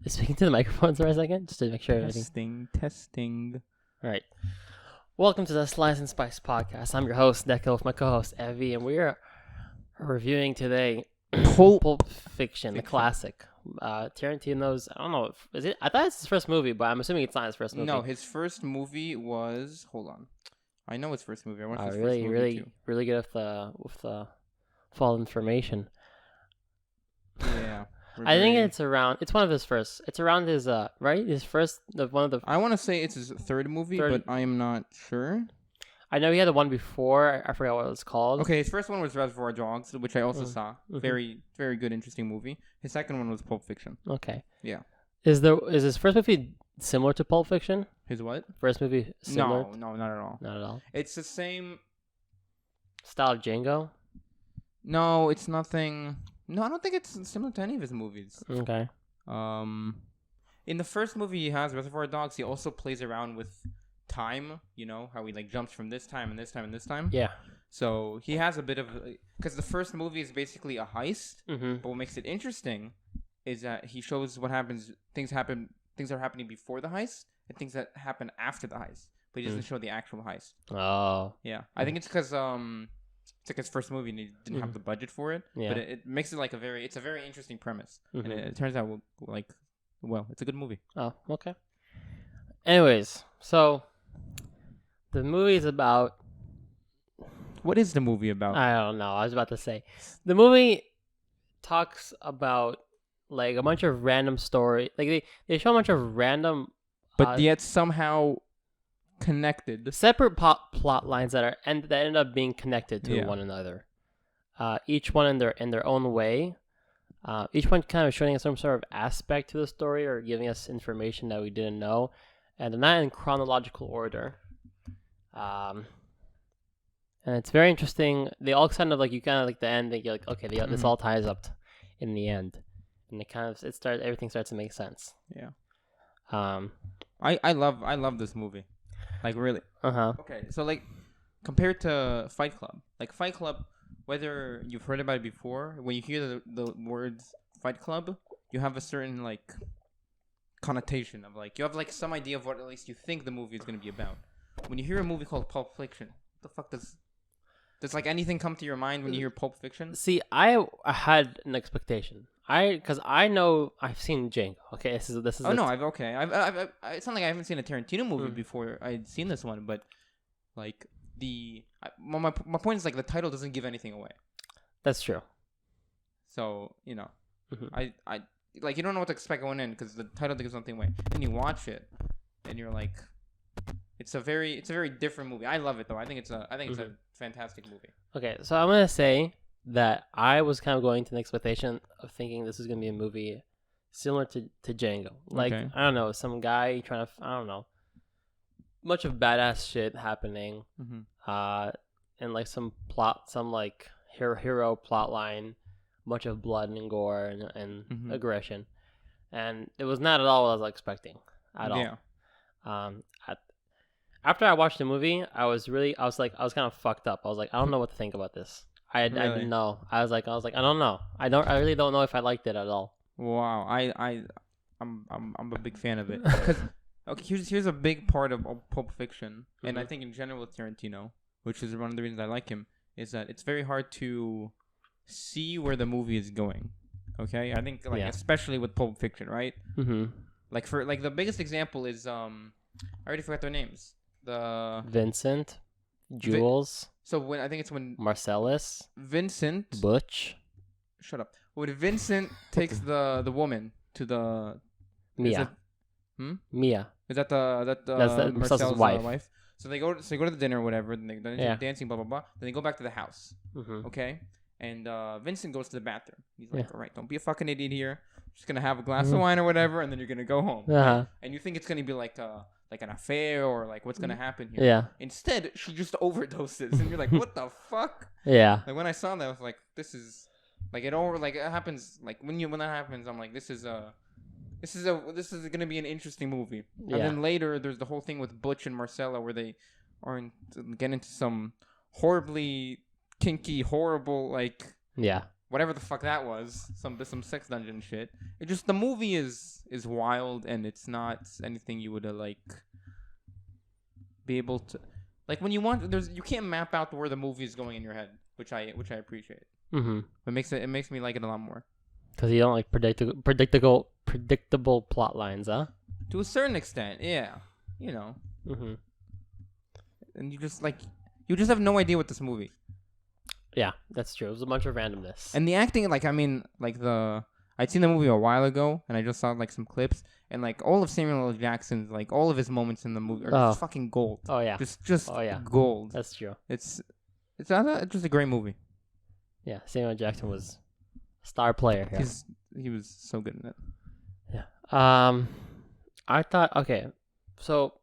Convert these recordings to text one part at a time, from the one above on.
speaking to the microphones for a second, just to make sure everything. Testing. All right. Welcome to the Slice and Spice podcast. I'm your host, Deco, with my co-host, Evie, and we are reviewing today Pulp Fiction, the classic. Tarantino's, I don't know, is it? I thought it's his first movie, but I'm assuming it's not his first movie. No, his first movie was. Hold on, I know his first movie. I watched his really, first movie too. really good with the fall information. Yeah. I think it's one of his first. It's around his right? His first one of the I want to say it's his third movie, but I am not sure. I know he had the one before. I forgot what it was called. Okay, his first one was Reservoir Dogs, which I also saw. Very, very good, interesting movie. His second one was Pulp Fiction. Okay. Yeah. Is his first movie similar to Pulp Fiction? His what? First movie similar? No, not at all. Not at all. It's the same style of Django? No, it's nothing. No, I don't think it's similar to any of his movies. Okay. In the first movie he has, Reservoir Dogs, he also plays around with time. You know how he like jumps from this time and this time and this time. Yeah. So he has a bit of because the first movie is basically a heist. Mm-hmm. But what makes it interesting is that he shows what happens. Things are happening before the heist, and things that happen after the heist. But he doesn't show the actual heist. Oh. Yeah, I think it's because it's like his first movie and he didn't have the budget for it. Yeah. But it makes it like it's a very interesting premise, and it turns out it's a good movie. Oh, okay. Anyways, so the movie is about. What is the movie about? I don't know. I was about to say, the movie talks about like a bunch of random story. Like they show a bunch of random, but yet somehow connected, separate plot lines that end up being connected to one another. Each one in their own way. Each one kind of showing us some sort of aspect to the story or giving us information that we didn't know, and they're not in chronological order. And it's very interesting. They all kind of like you kind of like the end. You're like, okay, this all ties up in the end, and everything starts to make sense. Yeah. I love this movie, like really. Okay, so like compared to Fight Club, whether you've heard about it before, when you hear the words Fight Club, you have a certain like connotation of like you have like some idea of what at least you think the movie is going to be about. When you hear a movie called Pulp Fiction, what the fuck does like anything come to your mind when you hear Pulp Fiction? See, I had an expectation. Because I know I've seen Django. Okay, this is. Oh no, I've it's not like I haven't seen a Tarantino movie before. I'd seen this one, but like my point is like the title doesn't give anything away. That's true. So I like you don't know what to expect going in because the title gives something away. Then you watch it, and you're like, it's a very different movie. I love it though. I think it's a fantastic movie. Okay, so I'm gonna say that I was kind of going to an expectation of thinking this is gonna be a movie similar to Django. Like I don't know, some guy trying to much of badass shit happening, and like some like hero plot line, much of blood and gore and aggression, and it was not at all what I was expecting at all. After I watched the movie, I was kind of fucked up. I was like, I don't know what to think about this. I didn't know. I was like, I don't know. I really don't know if I liked it at all. Wow, I'm a big fan of it. Because here's a big part of Pulp Fiction, and I think in general with Tarantino, which is one of the reasons I like him, is that it's very hard to see where the movie is going. Okay, I think especially with Pulp Fiction, right? Like for like the biggest example is I already forgot their names. The Vincent, Jules. So when Marcellus, Vincent, Butch. Shut up. When Vincent takes the woman to the Mia. Mia. Is that Marcel's wife? So they go to the dinner or whatever. Then they're dancing, blah blah blah. Then they go back to the house. Okay. And Vincent goes to the bathroom. He's like, all right, don't be a fucking idiot here. Just gonna have a glass of wine or whatever, and then you're gonna go home. And you think it's gonna be like an affair or like what's gonna happen here. Yeah. Instead, she just overdoses, and you're like, what the fuck? Yeah. Like when I saw that, I was like, this is like it happens. Like when that happens, I'm like, this is gonna be an interesting movie. Yeah. And then later, there's the whole thing with Butch and Marcella where they get into some horribly kinky, horrible like whatever the fuck that was, some sex dungeon shit. It just the movie is wild, and it's not anything you would be able to like when you want. You can't map out where the movie is going in your head, which I appreciate. Mm-hmm. It makes me like it a lot more. Because you don't like predictable plot lines, huh? To a certain extent, yeah. Mm-hmm. And you just have no idea what this movie. Yeah, that's true. It was a bunch of randomness. And the acting, I'd seen the movie a while ago, and I just saw like some clips, and like all of Samuel L. Jackson's, like all of his moments in the movie are just fucking gold. Oh yeah, just gold. That's true. It's just a great movie. Yeah, Samuel L. Jackson was a star player here. He was so good in it. Yeah. I thought so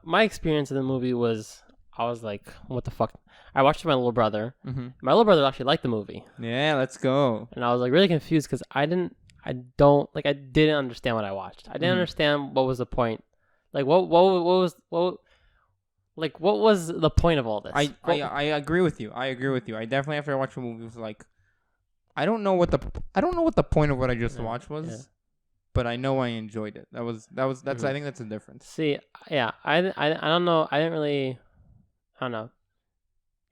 my experience in the movie was I was like, what the fuck? I watched it with my little brother. Mm-hmm. My little brother actually liked the movie. Yeah, let's go. And I was like really confused because I didn't understand what I watched. I didn't understand what was the point. Like what was the point of all this? I agree with you. I definitely, after I watched the movie, was like, I don't know what the point of what I just watched was, but I know I enjoyed it. That's I think that's the difference. See, yeah, I don't know. I don't know.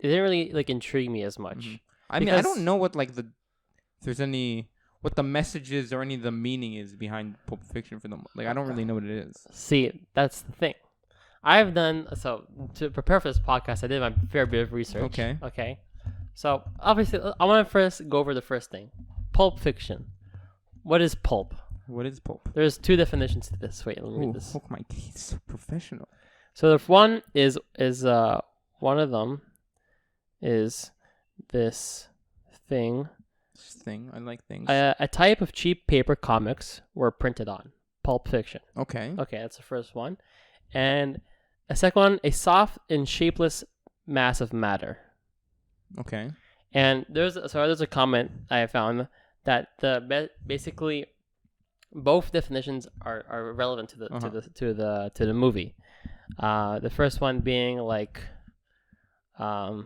It didn't really like intrigue me as much. Mm-hmm. I mean, I don't know what what the message is or any of the meaning is behind Pulp Fiction for them. Like, I don't really know what it is. See, that's the thing. I've done to prepare for this podcast. I did my fair bit of research. Okay. So obviously, I want to first go over the first thing, Pulp Fiction. What is pulp? What is pulp? There's two definitions to this. Wait, let me read this. Oh my God, he's so professional. So the one is one of them is this thing. I like things. A type of cheap paper comics were printed on. Pulp Fiction. Okay, that's the first one. And a second one, a soft and shapeless mass of matter. Okay. And there's a comment I found that basically both definitions are relevant to the movie. The first one being like I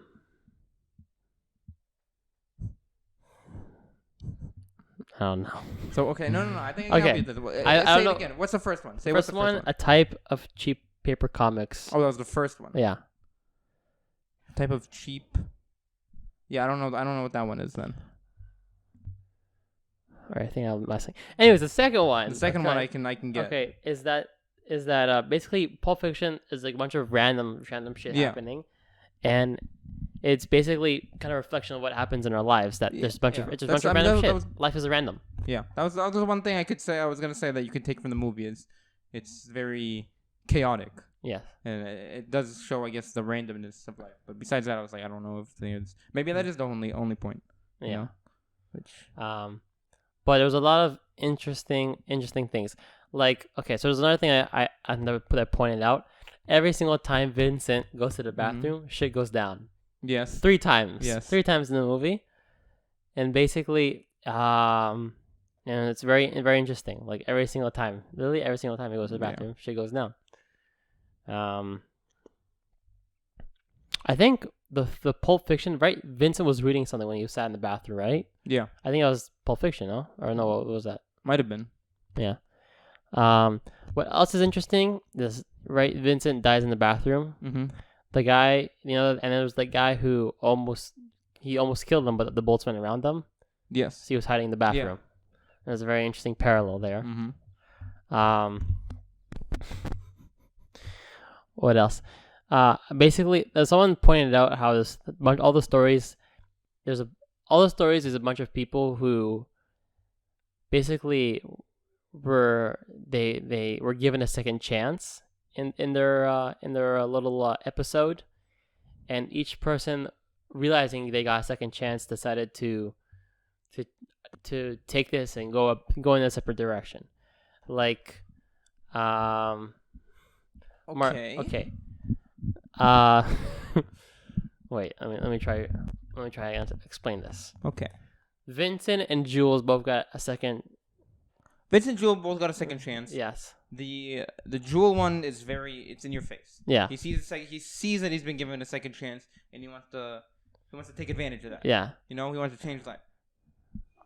don't know. So no. I think okay. I don't know. Again. What's the first one? What's the first one? A type of cheap paper comics. Oh, that was the first one. Yeah. Type of cheap. Yeah, I don't know what that one is then. All right, I think I'm messing. Anyways, the second one. The second one I can get. Okay, is that basically Pulp Fiction is like a bunch of random shit happening, and it's basically kind of a reflection of what happens in our lives. That there's a bunch of random shit. Life is random. Yeah, that was one thing I could say. I was gonna say that you could take from the movie is it's very chaotic. Yeah, and it does show, I guess, the randomness of life. But besides that, I was like, I don't know if it's maybe that is the only point. Yeah. You know? Which but there was a lot of interesting things. Like, okay, so there's another thing I pointed out. Every single time Vincent goes to the bathroom, shit goes down. Yes. 3 times. Yes. 3 times in the movie, and basically, and it's very very interesting. Like every single time he goes to the bathroom, shit goes down. I think the Pulp Fiction, right? Vincent was reading something when he sat in the bathroom, right? Yeah. I think that was Pulp Fiction, no? Or no, what was that? Might have been. Yeah. What else is interesting? Right? Vincent dies in the bathroom. Mm-hmm. The guy, and there was the guy who almost killed him, but the bullets went around them. Yes. So he was hiding in the bathroom. Yeah. There's a very interesting parallel there. Mm-hmm. What else? Basically, someone pointed out how all the stories is a bunch of people who basically were given a second chance in their little episode, and each person realizing they got a second chance decided to take this and go in a separate direction. Like, okay. Okay. Wait. Let me try and explain this. Okay. Vincent and Jules both got a second. Vincent and Jules both got a second chance. Yes. The Jewel one is it's in your face. Yeah. He sees that he's been given a second chance, and he wants to take advantage of that. Yeah. He wants to change life.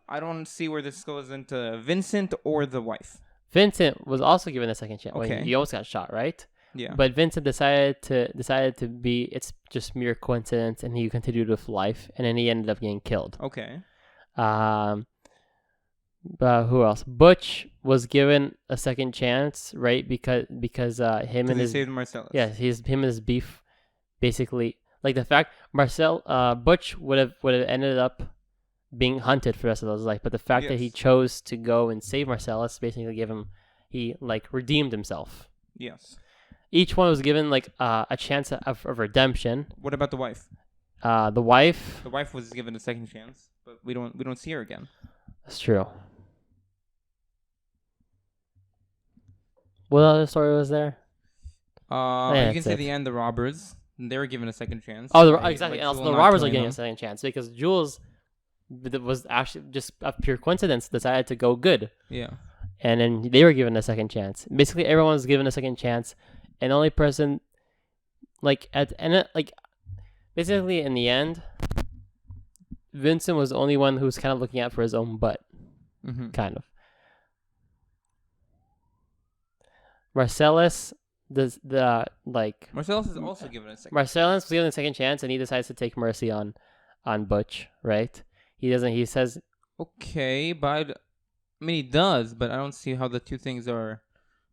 I don't see where this goes into Vincent or the wife. Vincent was also given a second chance. Okay. Well, he almost got shot, right? Yeah. But Vincent decided to be, it's just mere coincidence, and he continued with life, and then he ended up getting killed. Okay. But who else? Butch was given a second chance, right? Because him and his saved Marcellus. Yeah, him and his beef, basically, like the fact Butch would have ended up being hunted for the rest of his life, but the fact that he chose to go and save Marcellus basically he redeemed himself. Yes. Each one was given like a chance of redemption. What about the wife? The wife. The wife was given a second chance, but we don't see her again. That's true. What other story was there? You can say the end. The robbers, they were given a second chance. Oh, exactly. And also the robbers are getting a second chance because Jules was actually just a pure coincidence decided to go good. Yeah. And then they were given a second chance. Basically, everyone was given a second chance, and the only person, basically in the end, Vincent was the only one who was kind of looking out for his own butt, kind of. Marcellus, Marcellus is also given a second. Marcellus was given a second chance, and he decides to take mercy on Butch, right? He doesn't. He says, "Okay, but he does, but I don't see how the two things are.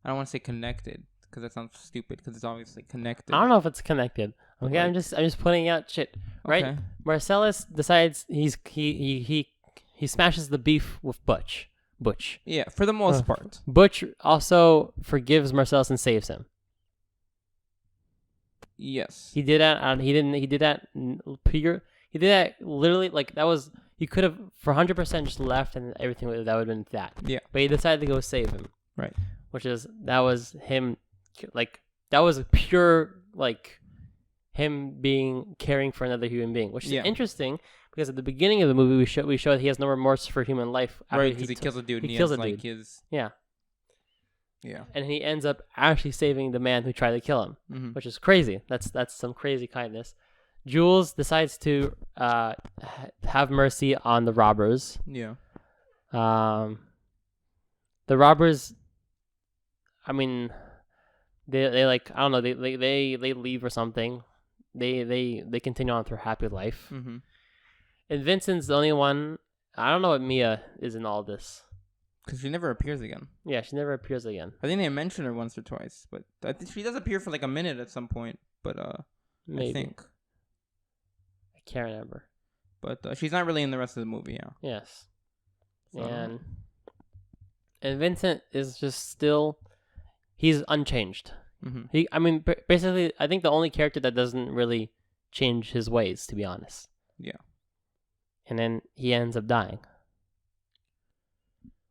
I don't want to say connected because that sounds stupid. Because it's obviously connected. I don't know if it's connected. Okay, I'm just putting out shit, right? Okay. Marcellus decides he smashes the beef with Butch. Yeah, for the most part. Butch also forgives Marcellus and saves him. Yes. He did that. He did that literally that was. He could have for 100% just left and everything that would have been that. Yeah. But he decided to go save him. Right. That was him, that was pure him caring for another human being, which is interesting because at the beginning of the movie we show that he has no remorse for human life. Right, because he kills a dude. He kills a dude. Yeah. Yeah. And he ends up actually saving the man who tried to kill him, which is crazy. That's some crazy kindness. Jules decides to have mercy on the robbers. Yeah. The robbers, I mean, they I don't know, they leave or something. They continue on with their happy life. Mm-hmm. And Vincent's the only one. I don't know what Mia is in all this. Because she never appears again. Yeah, she never appears again. I think they mention her once or twice, but I think she does appear for a minute at some point. But maybe. I think. Can't remember, but she's not really in the rest of the movie. Yeah. Yes. So. And Vincent is just still, he's unchanged. Mm-hmm. Basically, I think the only character that doesn't really change his ways, to be honest. Yeah. And then he ends up dying.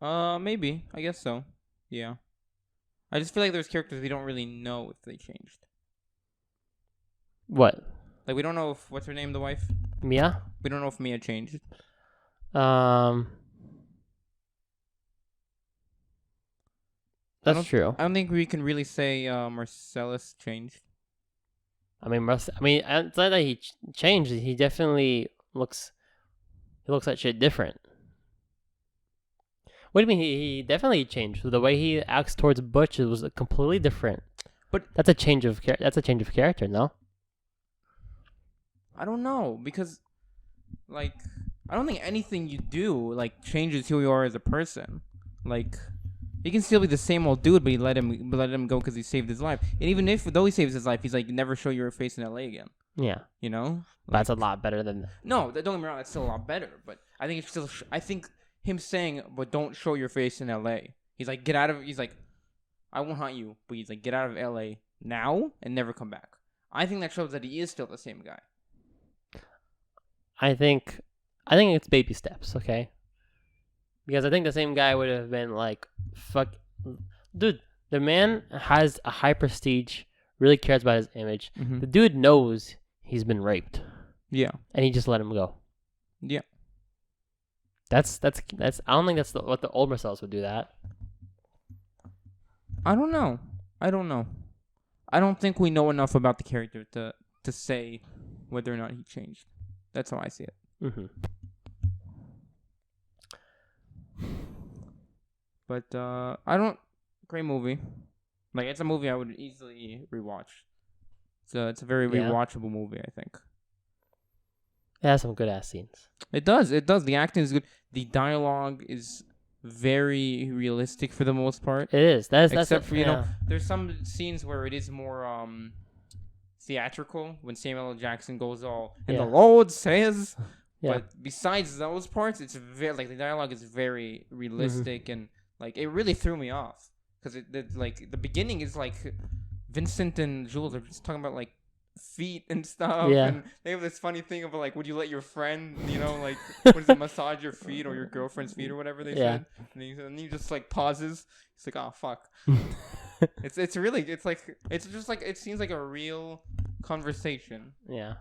Maybe. I guess so. Yeah. I just feel like there's characters we don't really know if they changed. What? We don't know if, what's her name, the wife? Mia? We don't know if Mia changed. That's true. I don't think we can really say Marcellus changed. It's not that he changed. He definitely looks at shit different. What do you mean? He definitely changed. The way he acts towards Butch was completely different. But that's a change of character, no? I don't know, because I don't think anything you do changes who you are as a person. He can still be the same old dude, but you let him go because he saved his life. And even though he saves his life, he's never show your face in LA again. Yeah. You know? That's a lot better than. No, don't get me wrong. That's still a lot better. But I think it's still. I think him saying, "But don't show your face in LA." He's get out of. He's I won't hunt you, but he's get out of LA now and never come back. I think that shows that he is still the same guy. I think it's baby steps, okay? Because I think the same guy would have been fuck, dude, the man has a high prestige, really cares about his image. Mm-hmm. The dude knows he's been raped. Yeah. And he just let him go. Yeah. That's I don't think that's what the old Marcellus would do that. I don't know. I don't think we know enough about the character to say whether or not he changed. That's how I see it. Mm-hmm. But I don't. Great movie. Like, it's a movie I would easily rewatch. It's a very rewatchable movie, I think. It has some good ass scenes. It does. The acting is good. The dialogue is very realistic for the most part. It is. Except for, you know, there's some scenes where it is more theatrical when Samuel L. Jackson goes all, and the Lord says. But besides those parts, it's very, like, the dialogue is very realistic, and, like, it really threw me off. Because like, the beginning is like Vincent and Jules are just talking about, like, feet and stuff. Yeah. And they have this funny thing of, like, would you let your friend, you know, like, what is it, massage your feet or your girlfriend's feet or whatever they said? And he just, like, pauses. He's like, oh, fuck. It's just like, it seems like a real conversation. Yeah.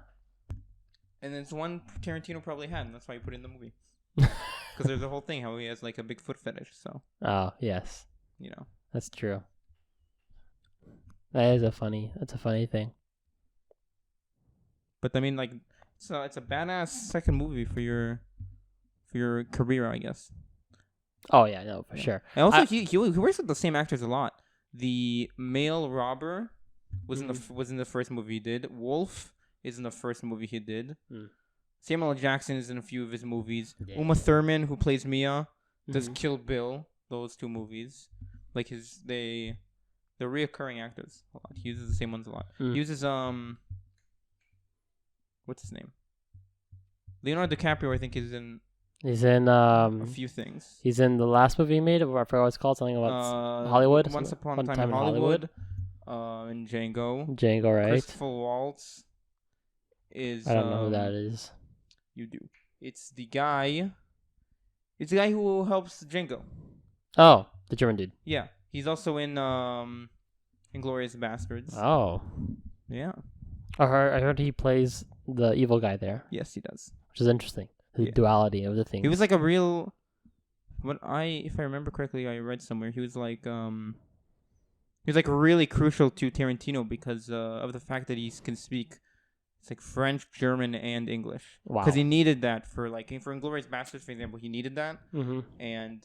And it's one Tarantino probably had, and that's why he put it in the movie. Because there's a whole thing how he has, like, a big foot fetish, so. Oh, yes. You know. That's true. That's a funny thing. But I mean, like, so it's a badass second movie for your career, I guess. Oh yeah, no, for sure. And also, he works with the same actors a lot. The male robber was in the first movie he did. Wolf is in the first movie he did. Samuel L. Jackson is in a few of his movies. Yeah. Uma Thurman, who plays Mia, does Kill Bill. Those two movies. Like, they're reoccurring actors a lot. He uses the same ones a lot. He uses what's his name? Leonardo DiCaprio, I think, is in. He's in a few things. He's in the last movie he made. I forgot what it's called. Something about Hollywood. Once Upon a Time in Hollywood. In Django. Django, right? Christopher Waltz is. I don't know who that is. You do. It's the guy who helps Django. Oh, the German dude. Yeah, he's also in Inglourious Bastards. Oh, yeah. I heard he plays the evil guy there. Yes, he does. Which is interesting. The duality of the thing. He was like a real. If I remember correctly, I read somewhere he was like really crucial to Tarantino because of the fact that he can speak. It's like French, German, and English. Wow. Because he needed that for Inglourious Bastards, for example, he needed that. And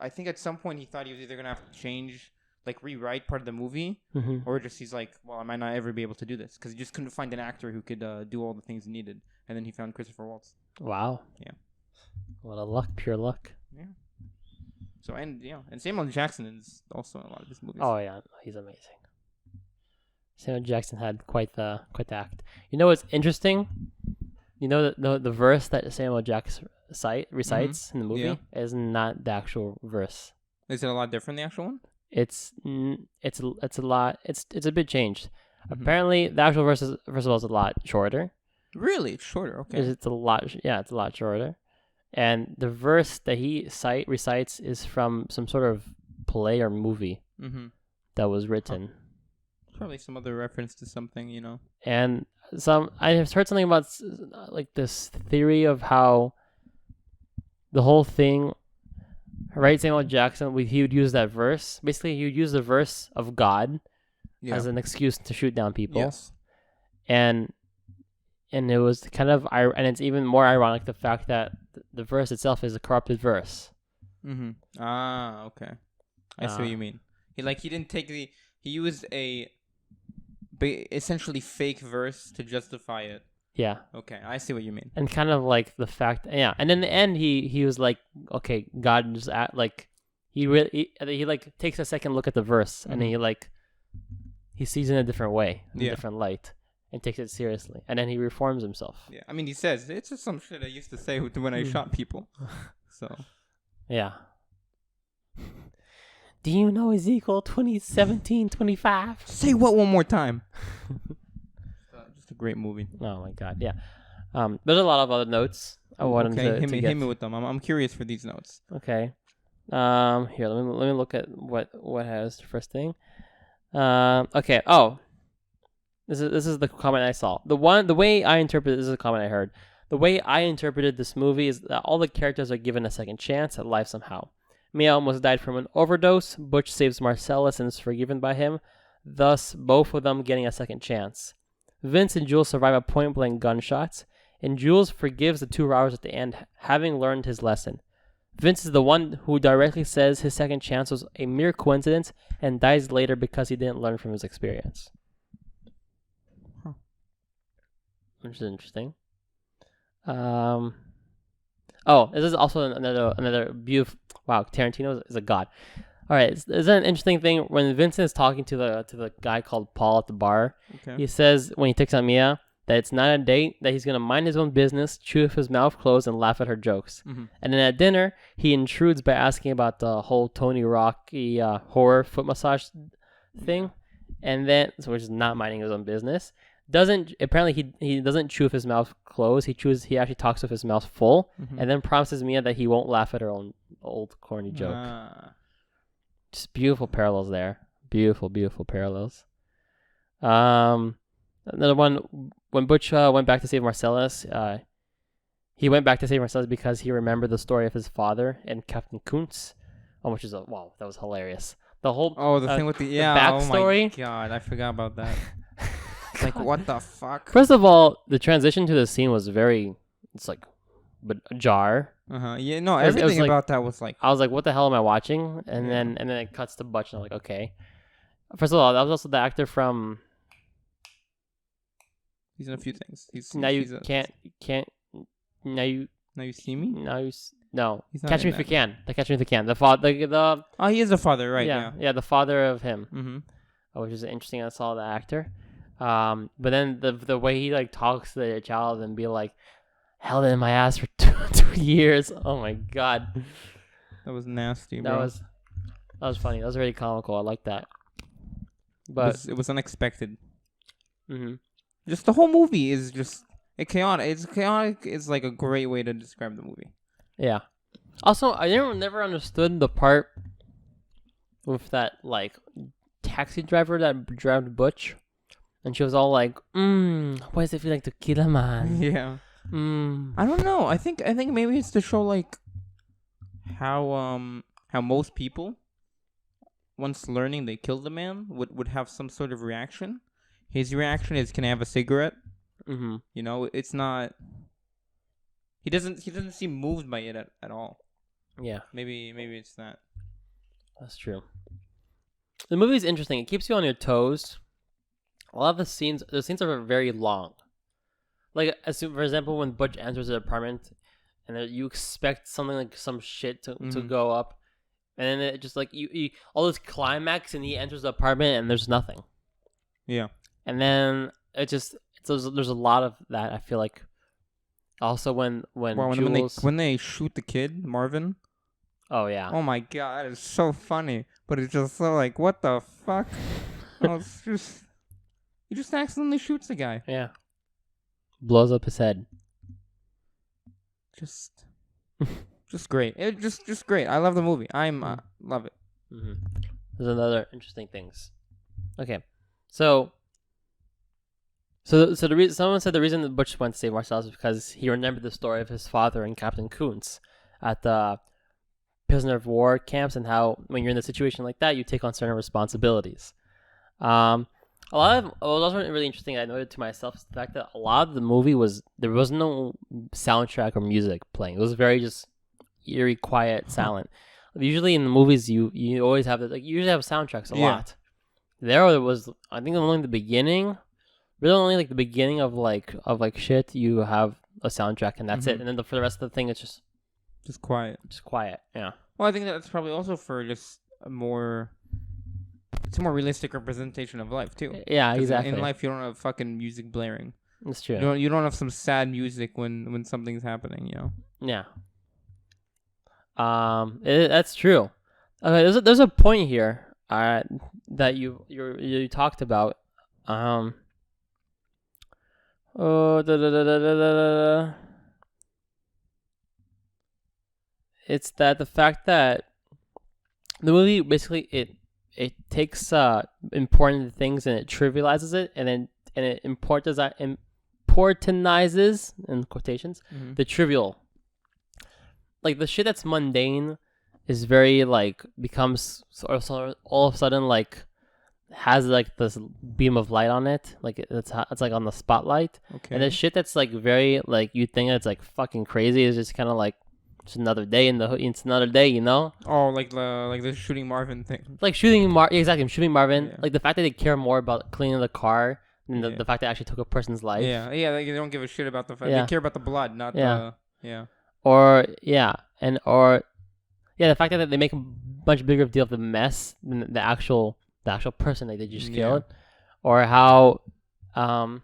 I think at some point he thought he was either going to have to change, like rewrite part of the movie, or just he's like, well, I might not ever be able to do this. Because he just couldn't find an actor who could do all the things he needed. And then he found Christopher Waltz. Wow. Yeah. What a luck, pure luck. Yeah. So, and Samuel L. Jackson is also in a lot of his movies. Oh, yeah. He's amazing. Samuel Jackson had quite the act. You know what's interesting? You know the verse that Samuel Jackson recites in the movie is not the actual verse. Is it a lot different, the actual one? It's a lot. It's a bit changed. Apparently, the actual verse first of all is a lot shorter. Really, it's shorter. Okay. It's a lot. Yeah, it's a lot shorter. And the verse that he recites is from some sort of play or movie that was written. Probably some other reference to something, you know. And I have heard something about like this theory of how the whole thing, right? Samuel Jackson, he would use that verse. Basically, he would use the verse of God as an excuse to shoot down people. Yes. And it was kind of, and it's even more ironic the fact that the verse itself is a corrupted verse. Ah, okay. I see what you mean. He didn't take he used a essentially fake verse to justify it. Yeah. Okay, I see what you mean. And kind of like the fact, and in the end, he was like, okay, God just he like takes a second look at the verse and he sees it in a different way, in a different light, and takes it seriously, and then he reforms himself. Yeah, I mean, he says it's just some shit I used to say when I shot people. So. Yeah. Do you know Ezekiel 20:17-25? Say what one more time? Just a great movie. Oh my god, yeah. There's a lot of other notes I wanted to hit me with them. I'm curious for these notes. Okay. Here, let me look at what has the first thing. Okay. Oh, this is the comment I saw. The way I interpreted this is a comment I heard. The way I interpreted this movie is that all the characters are given a second chance at life somehow. Mia almost died from an overdose. Butch saves Marcellus and is forgiven by him, thus both of them getting a second chance. Vince and Jules survive a point-blank gunshot, and Jules forgives the two robbers at the end, having learned his lesson. Vince is the one who directly says his second chance was a mere coincidence and dies later because he didn't learn from his experience. Huh. Which is interesting. This is also another beautiful. Wow, Tarantino is a god. All right, is that an interesting thing when Vincent is talking to the guy called Paul at the bar? Okay. He says when he takes out Mia that it's not a date, that he's gonna mind his own business, chew with his mouth closed, and laugh at her jokes. Mm-hmm. And then at dinner, he intrudes by asking about the whole Tony Rocky horror foot massage thing, and then which is not minding his own business. Apparently he doesn't chew with his mouth closed. He actually talks with his mouth full, mm-hmm. and then promises Mia that he won't laugh at her own old corny joke. Just beautiful parallels there. Beautiful parallels. Another one, when Butch went back to save Marcellus, he went back to save Marcellus because he remembered the story of his father and Captain Kuntz, which is that was hilarious. The whole thing with the backstory. Oh my god, I forgot about that. Like, what the fuck? First of all, the transition to the scene was ajar. Yeah, no, everything about that was like... I was like, what the hell am I watching? And then it cuts to Butch, and I'm like, okay. First of all, that was also the actor from... He's in a few things. Now you see me? No. Catch Me If You Can. The Catch Me If You Can. The father. Oh, he is the father, right? Yeah, the father of him. Mm-hmm. Which is interesting. I saw the actor. But then the way he like talks to the child and be like, held it in my ass for 2 years. Oh my god. That was nasty, bro. That was funny. That was very comical. I like that. But it was unexpected. Mm-hmm. Just the whole movie is just chaotic. It's chaotic. It's like a great way to describe the movie. Yeah. Also, I never understood the part with that like taxi driver that drove Butch, and she was all like, what does it feel like to kill a man? Yeah. I don't know. I think maybe it's to show like how most people, once learning they killed the man, would have some sort of reaction. His reaction is, "Can I have a cigarette?" Mm-hmm. You know, it's not. He doesn't seem moved by it at all. Yeah. Maybe it's that. That's true. The movie's interesting. It keeps you on your toes. A lot of the scenes are very long. Like, for example, when Butch enters the apartment, and you expect something like some shit to go up, and then it just like you all this climax, and he enters the apartment, and there's nothing. Yeah. And then there's a lot of that. I feel like. Also, when they shoot the kid Marvin. Oh yeah. Oh my god, that is so funny. But it's just so like, what the fuck? It's just he just accidentally shoots the guy. Yeah. Blows up his head. Just great. It just great. I love the movie. Love it. Mm-hmm. There's another interesting things. Okay, so the reason someone said the reason that Butch went to save Marcellus is because he remembered the story of his father and Captain Kuntz at the prisoner of war camps, and how when you're in a situation like that, you take on certain responsibilities. What was also really interesting, I noted to myself, is the fact that a lot of the movie there was no soundtrack or music playing. It was very just eerie, quiet, silent. Usually in the movies, you always have you usually have soundtracks a lot. There was, I think, only the beginning. Really, only like the beginning of shit, you have a soundtrack, and that's it. And then for the rest of the thing, it's just quiet. Just quiet. Yeah. Well, I think that's probably also for just it's a more realistic representation of life too. Yeah, exactly. In life, you don't have fucking music blaring. That's true. You don't have some sad music when something's happening. You know. Yeah. That's true. Okay, there's a point here that you talked about. It's that the fact that the movie basically it takes important things and it trivializes it, and it importantizes in quotations the trivial. Like the shit that's mundane is very like becomes all of a sudden like has like this beam of light on it, like it's like on the spotlight. Okay. And the shit that's like very like you think it's like fucking crazy is just kind of like It's another day it's another day, you know? Oh, like the shooting Marvin thing. Like shooting exactly, shooting Marvin. Yeah. Like the fact that they care more about cleaning the car than the fact that it actually took a person's life. Yeah, like they don't give a shit about the fact. They care about the blood, not the the fact that they make a much bigger deal of the mess than the actual person that they just killed, or how, for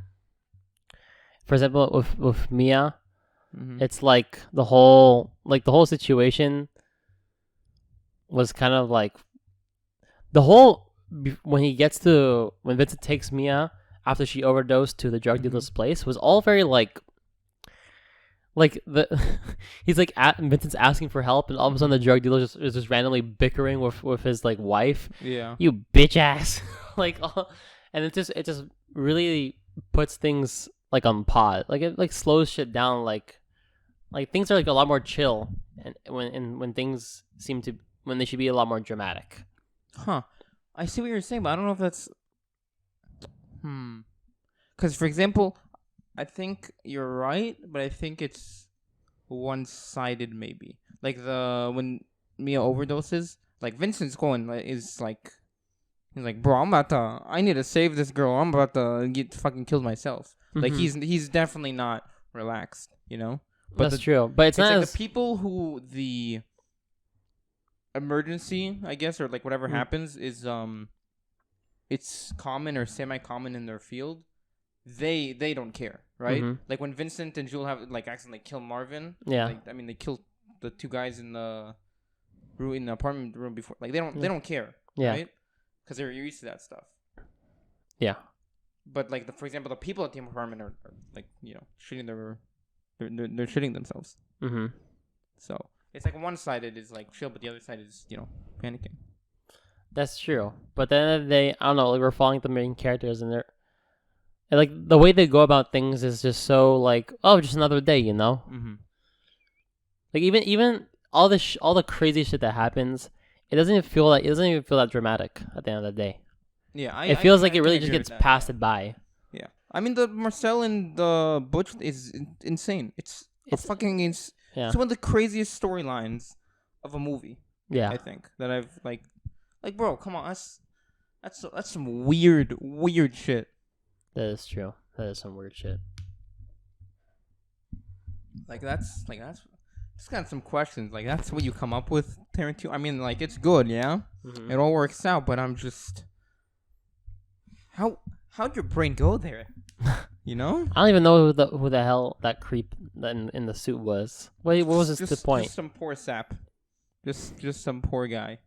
example, with Mia. Mm-hmm. It's like the whole situation was kind of like when Vincent takes Mia after she overdosed to the drug dealer's place was all very he's like Vincent's asking for help, and all of a sudden the drug dealer is just randomly bickering with his like wife. Yeah, you bitch ass. And it just really puts things like on pause. Like it like slows shit down. Like things are like a lot more chill, and when things when they should be a lot more dramatic. Huh. I see what you're saying, but I don't know if that's. Because for example, I think you're right, but I think it's one-sided maybe. Like when Mia overdoses, like Vincent's he's like, bro, I need to save this girl. I'm about to get fucking killed myself. Mm-hmm. Like he's definitely not relaxed, you know. But that's true. But it's not like the people who the emergency, I guess, or like whatever happens is it's common or semi-common in their field. They don't care, right? Mm-hmm. Like when Vincent and Jewel have like accidentally kill Marvin. Yeah. Like, I mean, they killed the two guys in the apartment room before. Like they don't care, right? Because they're used to that stuff. Yeah. But like for example, the people at the apartment are like shooting they're shitting themselves. Mm-hmm. So it's like one sided is like chill, but the other side is panicking. That's true. But then I don't know. Like we're following the main characters, and like the way they go about things is just so like, oh, just another day, you know. Mm-hmm. Like even all the crazy shit that happens, it doesn't even feel that dramatic at the end of the day. Yeah, it feels like it really just gets passed by. Yeah, I mean the Marcel and the Butch is insane. It's fucking It's one of the craziest storylines of a movie. Yeah, I think that I've like bro, come on, that's some weird shit. That is true. That is some weird shit. That's just got some questions. Like that's what you come up with, Tarantino. I mean, like it's good, yeah. Mm-hmm. It all works out, but I'm just how'd your brain go there? You know? I don't even know who the hell that creep in the suit was. Wait, what was the point? Just some poor sap. Just some poor guy.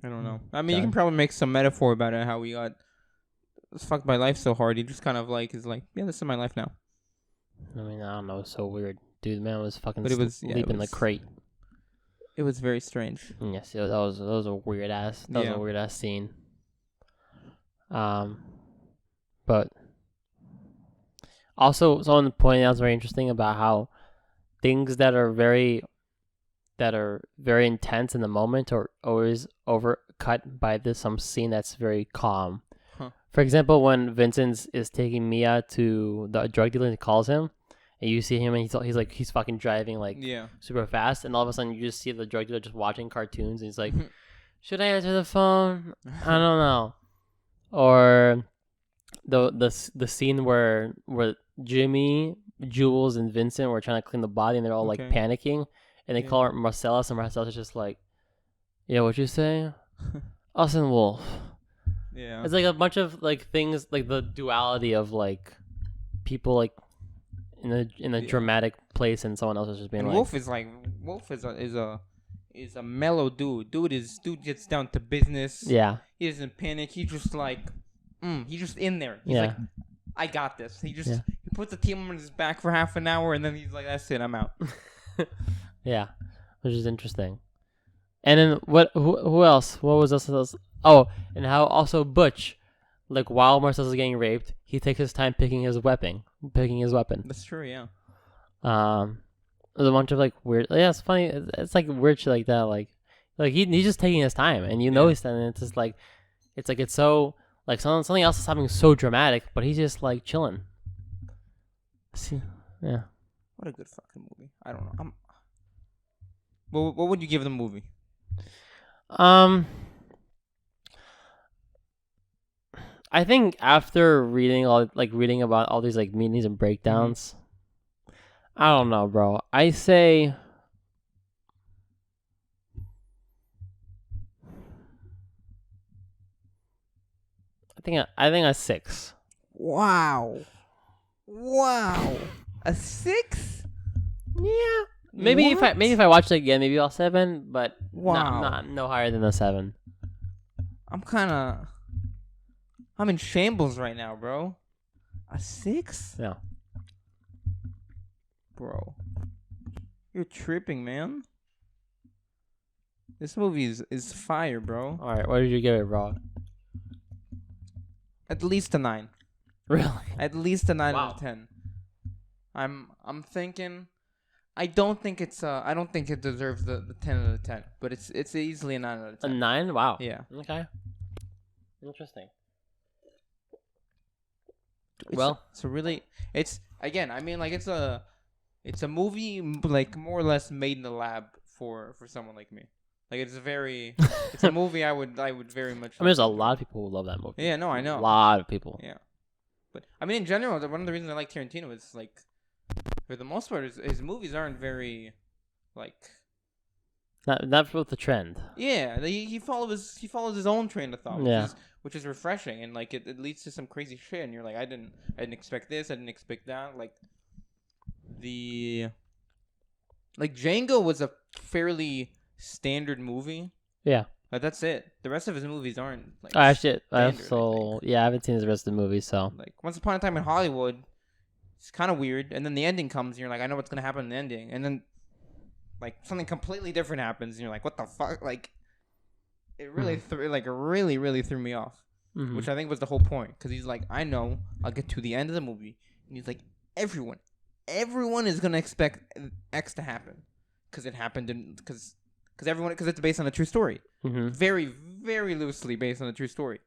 I don't know. I mean, you can probably make some metaphor about it, how he got fucked by life so hard. He just kind of is like, yeah, this is my life now. I mean, I don't know. It's so weird. Dude, the man was fucking sleeping in the crate. It was very strange. Yes, that was a weird ass. That was a weird ass scene. But also someone pointed out very interesting about how things that are very intense in the moment are always overcut by some scene that's very calm. Huh. For example, when Vincent is taking Mia to the drug dealer and he calls him, and you see him and he's fucking driving super fast, and all of a sudden you just see the drug dealer just watching cartoons and he's like, should I answer the phone? I don't know. Or the scene where Jimmy, Jules, and Vincent were trying to clean the body and they're all like panicking, and they call her Marcellus, and Marcellus is just like, yeah, what'd you say? Us and Wolf. Yeah. It's like a bunch of like things, like the duality of like people like in a dramatic place, and someone else is just being and like. Wolf is a mellow dude. Dude gets down to business. Yeah. He doesn't panic. He's just like, he's just in there. He's like, I got this. He puts the team on his back for half an hour, and then he's like, that's it, I'm out. Yeah, which is interesting. And then who else? What was else? Oh, and how also Butch, like while Marcellus is getting raped, he takes his time picking his weapon. That's true, yeah. There's a bunch of like weird. Yeah, it's funny. It's like weird shit like that. Like he's just taking his time, and you notice that, and it's just like, it's so like something else is happening so dramatic, but he's just like chilling. See, yeah. What a good fucking movie. I don't know. What would you give the movie? I think after reading about all these like meanings and breakdowns, I don't know, bro. I say I think a 6. Wow. A 6? Yeah. Maybe if I watch it again, maybe I'll 7, but not no higher than a 7. I'm in shambles right now, bro. A 6? Yeah. Bro. You're tripping, man. This movie is fire, bro. All right, what did you give it, bro? At least a 9. Really? At least a 9 out of 10. I'm thinking I don't think it deserves the 10 out of 10, but it's easily a 9 out of 10. A 9? Wow. Yeah. Okay. Interesting. It's a movie like more or less made in the lab for someone like me. Like it's a movie I would very much. I mean, there's a lot of people who love that movie. Yeah, no, I know. A lot of people. Yeah, but I mean, in general, one of the reasons I like Tarantino is like, for the most part, his movies aren't very, like. Not with the trend. Yeah, he follows his own train of thought. Which is refreshing, and like it leads to some crazy shit, and you're like, I didn't expect this, I didn't expect that. Like Django was a fairly standard movie. Yeah. But that's it. The rest of his movies aren't like. Oh shit! I haven't seen the rest of the movie, so. Like Once Upon a Time in Hollywood, it's kind of weird, and then the ending comes, and you're like, I know what's gonna happen in the ending, and then like something completely different happens, and you're like, what the fuck? Like, it really really threw me off, which I think was the whole point, because he's like, I know I'll get to the end of the movie, and he's like, everyone is gonna expect X to happen, because it happened, because it's based on a true story, very very loosely based on a true story,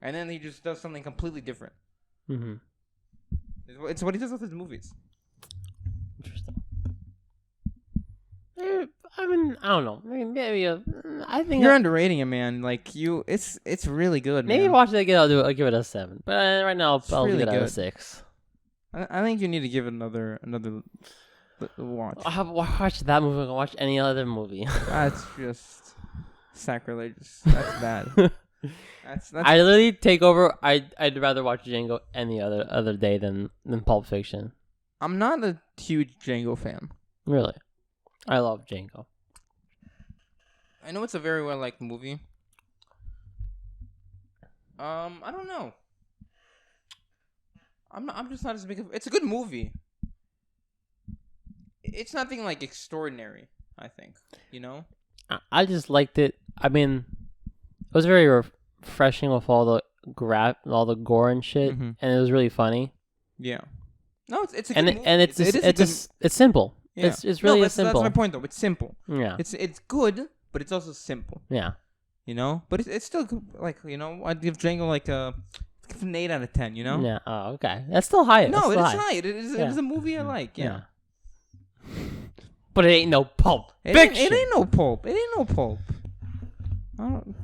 and then he just does something completely different. It's what he does with his movies. Interesting. I mean, I don't know. Maybe I think you're underrating it, man. Like it's really good. Maybe man. Watch it again. I'll give it a 7. But right now, I'll really give it a 6. I think you need to give it another watch. I'll watch that movie. I'll watch any other movie. That's just sacrilegious. That's bad. That's I literally take over. I'd rather watch Django any other day than Pulp Fiction. I'm not a huge Django fan. Really, I love Django. I know it's a very well liked movie. I don't know. I'm just not as big of. It's a good movie. It's nothing like extraordinary, I think. You know. I just liked it. I mean, it was very refreshing with all the gore and shit, and it was really funny. Yeah. No, it's a good movie. And it's simple. Yeah. It's really simple. That's my point, though. It's simple. Yeah. It's good, but it's also simple. Yeah. You know, but it's still like, you know, I'd give Django like an 8 out of 10. You know. Yeah. Oh, okay. That's still high. No, it's high. It is a movie I like. Yeah. But it ain't no Pulp Fiction. It ain't no Pulp. I don't know.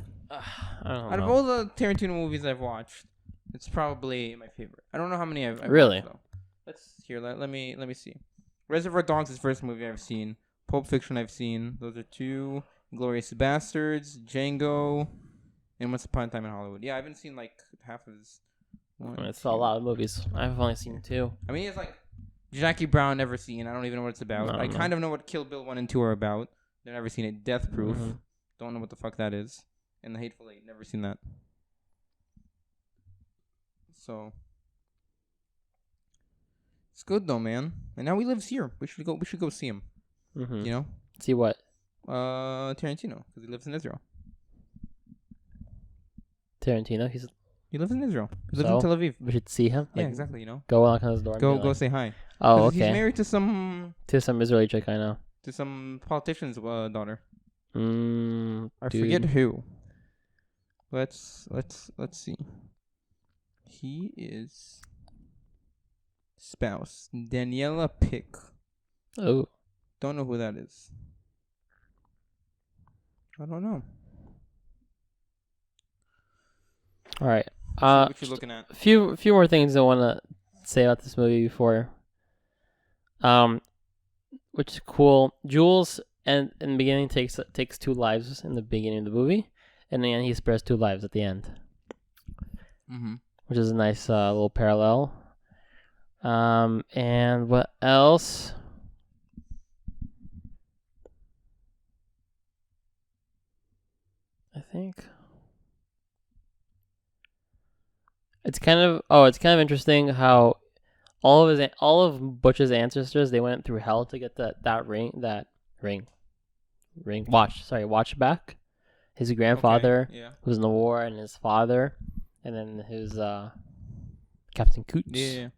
Out of all the Tarantino movies I've watched, it's probably my favorite. I don't know how many I've really watched, though. Let me see. Reservoir Dogs is the first movie I've seen. Pulp Fiction I've seen. Those are 2. Glorious Bastards, Django, and Once Upon a Time in Hollywood. Yeah, I haven't seen like half of his. It's a lot of movies. I've only seen 2. I mean, it's like Jackie Brown, never seen. I don't even know what it's about. I kind of know what Kill Bill 1 and 2 are about. I've never seen it. Death Proof. Don't know what the fuck that is. And The Hateful Eight. Never seen that. So it's good though, man. And now he lives here. We should go see him. You know? See what? Tarantino, because he lives in Israel. Tarantino, he lives in Israel. He lives in Tel Aviv. We should see him. Yeah, exactly. You know, go knock on his door. Go say hi. Oh, okay. He's married to some Israeli chick I know. To some politician's daughter. I forget who. Let's see. He is spouse Daniela Pick. Oh, don't know who that is. I don't know. All right. What you looking at? A few more things I want to say about this movie before. Which is cool. Jules, and in the beginning, takes 2 lives in the beginning of the movie, and then he spares 2 lives at the end. Mm-hmm. Which is a nice little parallel. And what else? I think it's kind of interesting how all of Butch's ancestors, they went through hell to get that watch back. His grandfather, who was in the war, and his father, and then his Captain Coots. Yeah.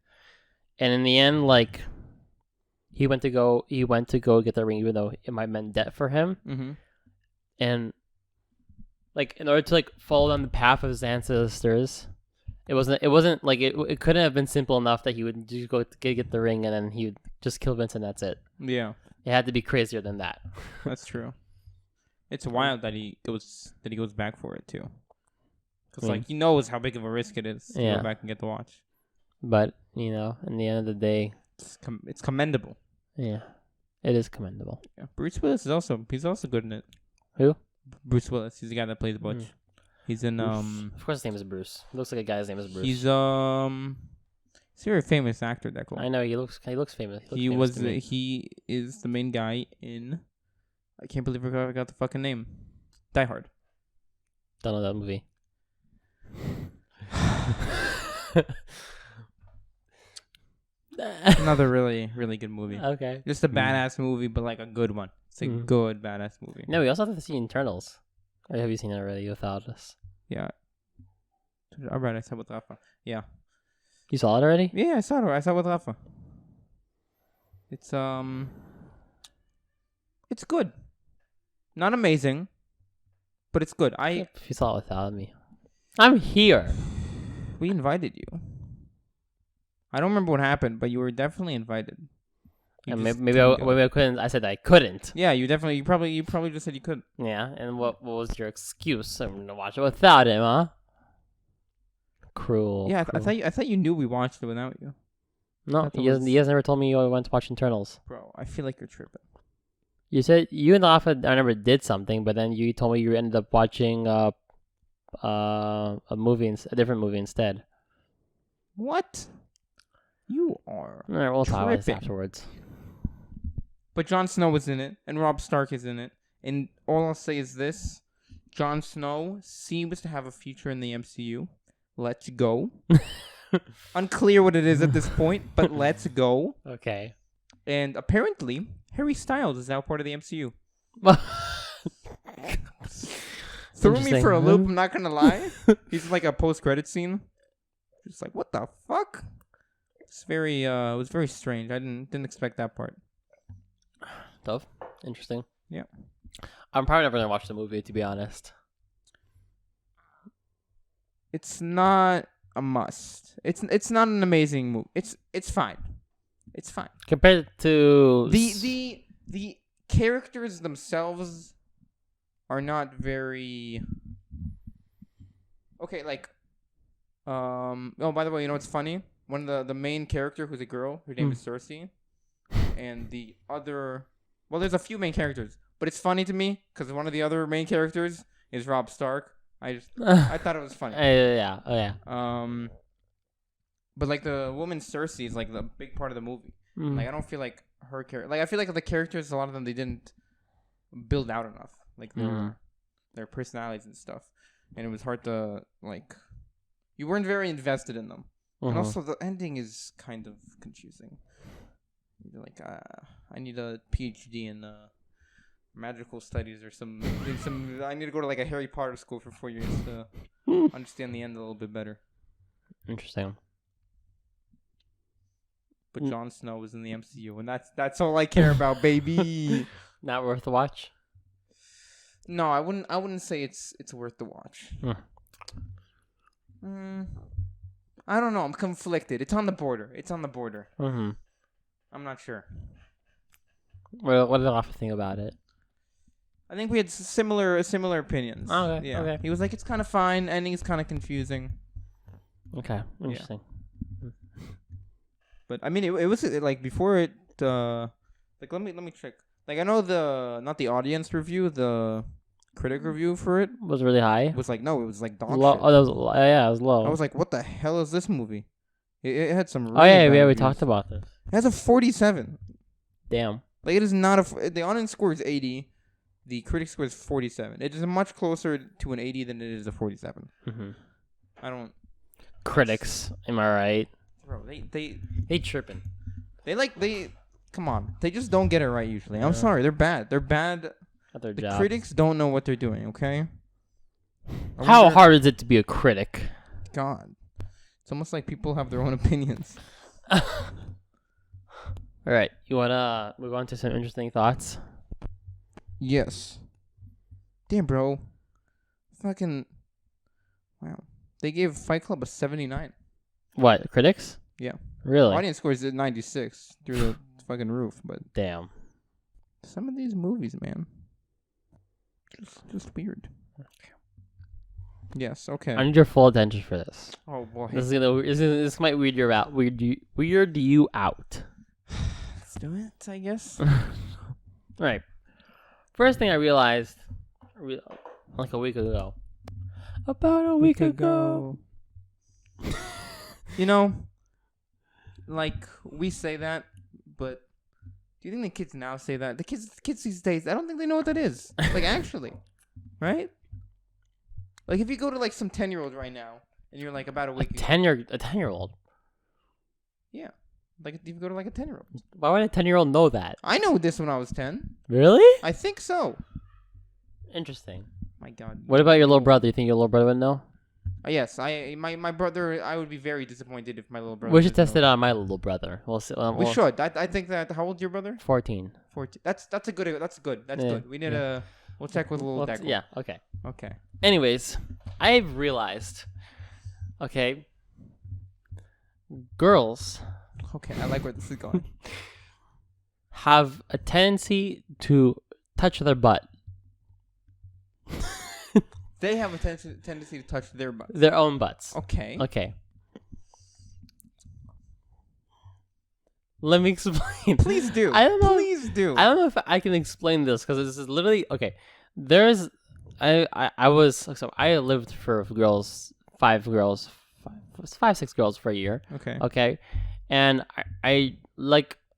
And in the end, like, he went to go get the ring, even though it might have meant death for him. Mm-hmm. And like, in order to like follow down the path of his ancestors, it wasn't like it couldn't have been simple enough that he would just go to get the ring and then he would just kill Vincent. That's it. Yeah. It had to be crazier than that. That's true. It's wild that he goes back for it too, because like he knows how big of a risk it is to go back and get the watch. But in the end of the day, it's commendable. Yeah, it is commendable. Yeah. Bruce Willis is also good in it. Who? Bruce Willis. He's the guy that plays Butch. He's in Of course, his name is Bruce. It looks like a guy's name is Bruce. He's a very famous actor. That cool. I know he looks famous. He is the main guy in. I can't believe I forgot the fucking name. Die Hard. Don't know that movie. Another really, really good movie. Okay. Just a badass movie, but like a good one. It's a good badass movie. No, we also have to see Internals. Or have you seen it already without us? Yeah. Alright, I saw it with Rafa. Yeah. You saw it already? Yeah, I saw it. I saw it with Rafa. It's good. Not amazing, but it's good. If you saw it without me. I'm here. We invited you. I don't remember what happened, but you were definitely invited. Maybe I couldn't. I said I couldn't. Yeah, you probably just said you couldn't. Yeah, and what was your excuse? I'm gonna watch it without him, huh? Cruel. Yeah, cruel. I thought you knew we watched it without you. No, he has never told me you went to watch Internals. Bro, I feel like you're tripping. You said you and Alpha, I remember, did something, but then you told me you ended up watching a different movie instead. What? You are. All right, we'll talk about this afterwards. But Jon Snow was in it, and Robb Stark is in it, and all I'll say is this: Jon Snow seems to have a future in the MCU. Let's go. Unclear what it is at this point, but let's go. Okay. And apparently, Harry Styles is now part of the MCU. Threw me for a loop, I'm not gonna lie. He's like a post-credit scene. Just like, what the fuck? It's very it was very strange. I didn't expect that part. Tough. Interesting. Yeah. I'm probably never gonna watch the movie, to be honest. It's not a must. It's not an amazing movie. It's fine. It's fine. Compared to the characters themselves are not very okay. Like, oh, by the way, you know what's funny? One of the main character, who's a girl, her name is Cersei, and the other, well, there's a few main characters, but it's funny to me because one of the other main characters is Robb Stark. I thought it was funny. Yeah. But like the woman Cersei is like the big part of the movie. Like I don't feel like her character. Like I feel like the characters, a lot of them, they didn't build out enough. Like their personalities and stuff, and it was hard to like. You weren't very invested in them, and also the ending is kind of confusing. You're like, I need a PhD in magical studies or some. I need to go to like a Harry Potter school for 4 years to understand the end a little bit better. Interesting. But Jon Snow was in the MCU, and that's all I care about, baby. Not worth the watch? No, I wouldn't say it's worth the watch. I don't know. I'm conflicted. It's on the border. I'm not sure. Well, what did I think about it? I think we had similar opinions. Oh, okay. Yeah. Okay. He was like, it's kind of fine. Ending is kind of confusing. Okay. Interesting. Yeah. But I mean, it was like before it. Like let me check. Like I know not the audience review, the critic review for it was really high. Was like no, it was like dog low. shit. Oh, that was yeah, it was low. I was like, what the hell is this movie? It had some. Really bad we reviews. Talked about this. It has a 47. Damn. Like it is not the audience score is 80. The critic score is 47. It is much closer to an 80 than it is a 47. Mm-hmm. I don't. Critics, am I right? Bro, they tripping. They come on. They just don't get it right usually. I'm sorry. They're bad. They're bad. At their the job. Critics don't know what they're doing. Okay. How hard is it to be a critic? God, it's almost like people have their own opinions. All right, you wanna move on to some interesting thoughts? Yes. Damn, bro. Fucking. Wow. They gave Fight Club a 79. What, critics? Yeah. Really? Audience scores at 96 through the fucking roof, but damn. Some of these movies, man. Just weird. Okay. Yes, okay. I need your full attention for this. Oh boy. This might weird you out. Weird you out. Let's do it, I guess. All right. First thing I realized like a week ago. About a week ago. You know, like we say that, but do you think the kids now say that? The kids these days, I don't think they know what that is. Like actually, right? Like if you go to like some 10-year-old right now, and you're like about a week. A 10-year-old. Yeah, like if you go to like a 10-year-old. Why would a 10-year-old know that? I know this when I was 10. Really? I think so. Interesting. My God. What about your little brother? You think your little brother would know? Yes, my brother. I would be very disappointed if my little brother. We should test it on my little brother. We'll see. We should. I think that. How old is your brother? 14. 14. That's good. That's good. That's good. We need a. We'll check with a little deck. Yeah. Okay. Okay. Anyways, I've realized. Okay. Girls. Okay, I like where this is going. Have a tendency to touch their butt. They have a tendency to touch their butts. Their own butts. Okay. Okay. Let me explain. Please do. I don't know. Please do. I don't know if I can explain this because this is literally okay. I lived for five, 6 girls for a year. Okay. Okay, and I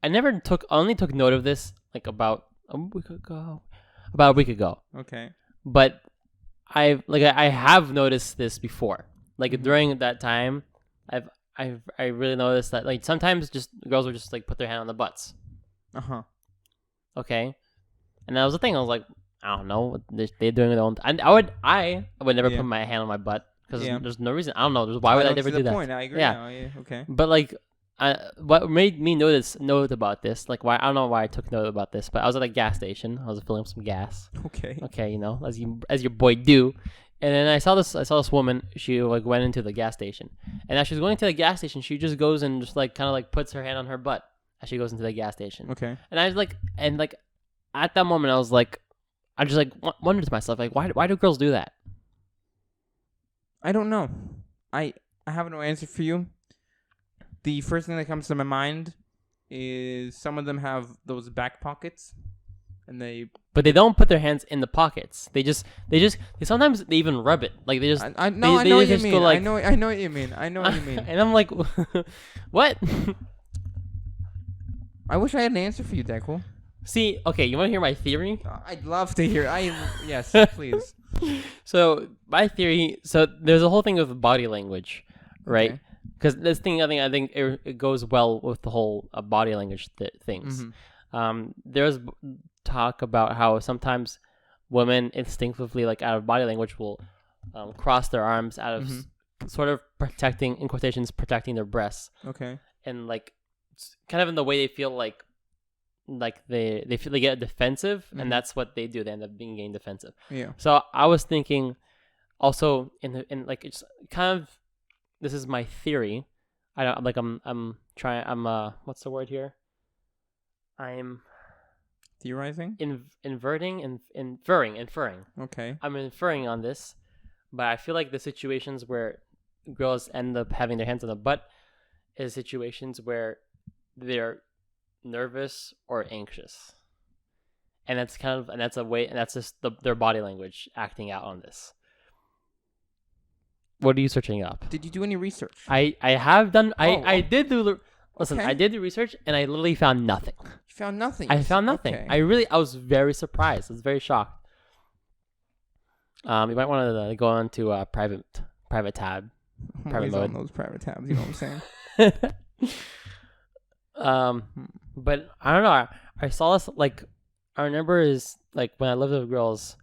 only took note of this like about a week ago. Okay. But I have noticed this before. Like during that time, I really noticed that like sometimes just girls would just like put their hand on the butts. Okay, and that was the thing. I was like, I don't know, they're doing their own. And I would never put my hand on my butt because there's no reason. I don't know. Why would I never do that? Point. I agree. Yeah. Now. Yeah. Okay. But like, what made me note about this? Like, why I don't know why I took note about this, but I was at a gas station. I was filling up some gas. Okay. Okay, you know, as your boy do. And then I saw this woman. She like went into the gas station, and as she was going to the gas station, she just goes and just like kind of like puts her hand on her butt as she goes into the gas station. Okay. And I was like, at that moment, I was like, I just like wondered to myself, like, why do girls do that? I don't know. I have no answer for you. The first thing that comes to my mind is some of them have those back pockets, and But they don't put their hands in the pockets. They sometimes they even rub it. Like they just. I know what you mean. I know what you mean. And I'm like, what? I wish I had an answer for you, Deco. See, okay, you want to hear my theory? I'd love to hear. Yes, please. So my theory. So there's a whole thing of body language, right? Because this thing, I think it goes well with the whole body language things. Mm-hmm. There's talk about how sometimes women instinctively, like out of body language, will cross their arms out of sort of protecting, in quotations, protecting their breasts. Okay. And like, kind of in the way they feel like they get defensive, and that's what they do. They end up getting defensive. Yeah. So I was thinking, also in like it's kind of. This is my theory. I'm trying. What's the word here? Theorizing? Inverting and inferring. Okay. I'm inferring on this, but I feel like the situations where girls end up having their hands on the butt is situations where they're nervous or anxious. And that's just their body language acting out on this. What are you searching up? Did you do any research? I have done. I did do. Listen, okay. I did do research, and I literally found nothing. You found nothing? I found nothing. Okay. I was very surprised. I was very shocked. You might want to go on to private tab. Private mode. On those private tabs, you know what I'm saying? But I don't know. I saw this, like, I remember is, like, when I lived with girls,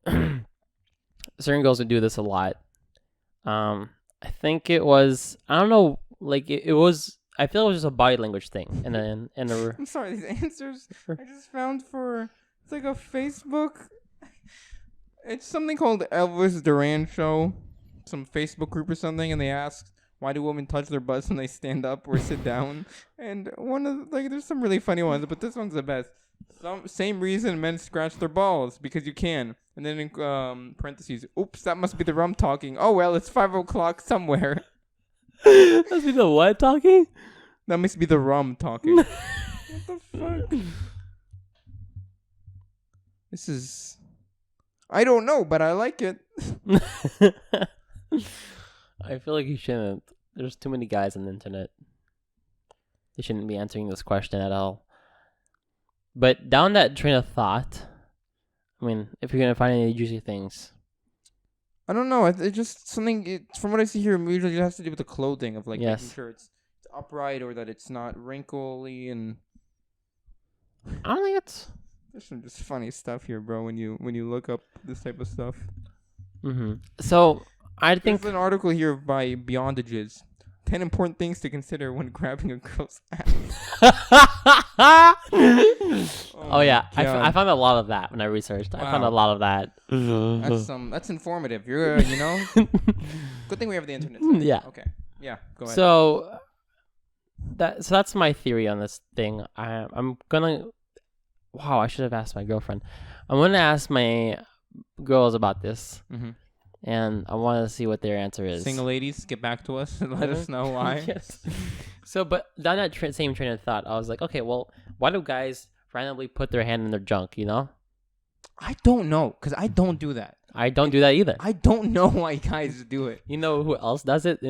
certain girls would do this a lot. I think it was, I don't know, like, it was, I feel it was just a body language thing. And then, I'm sorry, these answers I just found it's like a Facebook, it's something called Elvis Duran Show, some Facebook group or something, and they asked, why do women touch their butts when they stand up or sit down? And there's some really funny ones, but this one's the best. Same reason men scratch their balls, because you can. And then in parentheses, oops, that must be the rum talking. Oh well, it's 5:00 somewhere. That must be the what talking? That must be the rum talking. What the fuck? This is, I don't know, but I like it. I feel like you shouldn't. There's too many guys on the internet. They shouldn't be answering this question at all. But down that train of thought, I mean, if you're gonna find any juicy things, I don't know. It's just something. From what I see here, usually it has to do with the clothing of making sure it's upright or that it's not wrinkly, and I don't think it's. There's some just funny stuff here, bro. When you look up this type of stuff. Mm-hmm. So I think there's an article here by Beyondages. 10 important things to consider when grabbing a girl's ass. Oh yeah, I found a lot of that when I researched. Wow. I found a lot of that. That's informative. You're good thing we have the internet. Yeah. Okay. Yeah. Go ahead. So that's my theory on this thing. I'm gonna. Wow, I should have asked my girlfriend. I'm gonna ask my girls about this. Mm-hmm. And I want to see what their answer is. Single ladies, get back to us and let us know why. Yes. So, but down that same train of thought, I was like, okay, well, why do guys randomly put their hand in their junk, you know? I don't know, because I don't do that. I don't do that either. I don't know why guys do it. You know who else does it?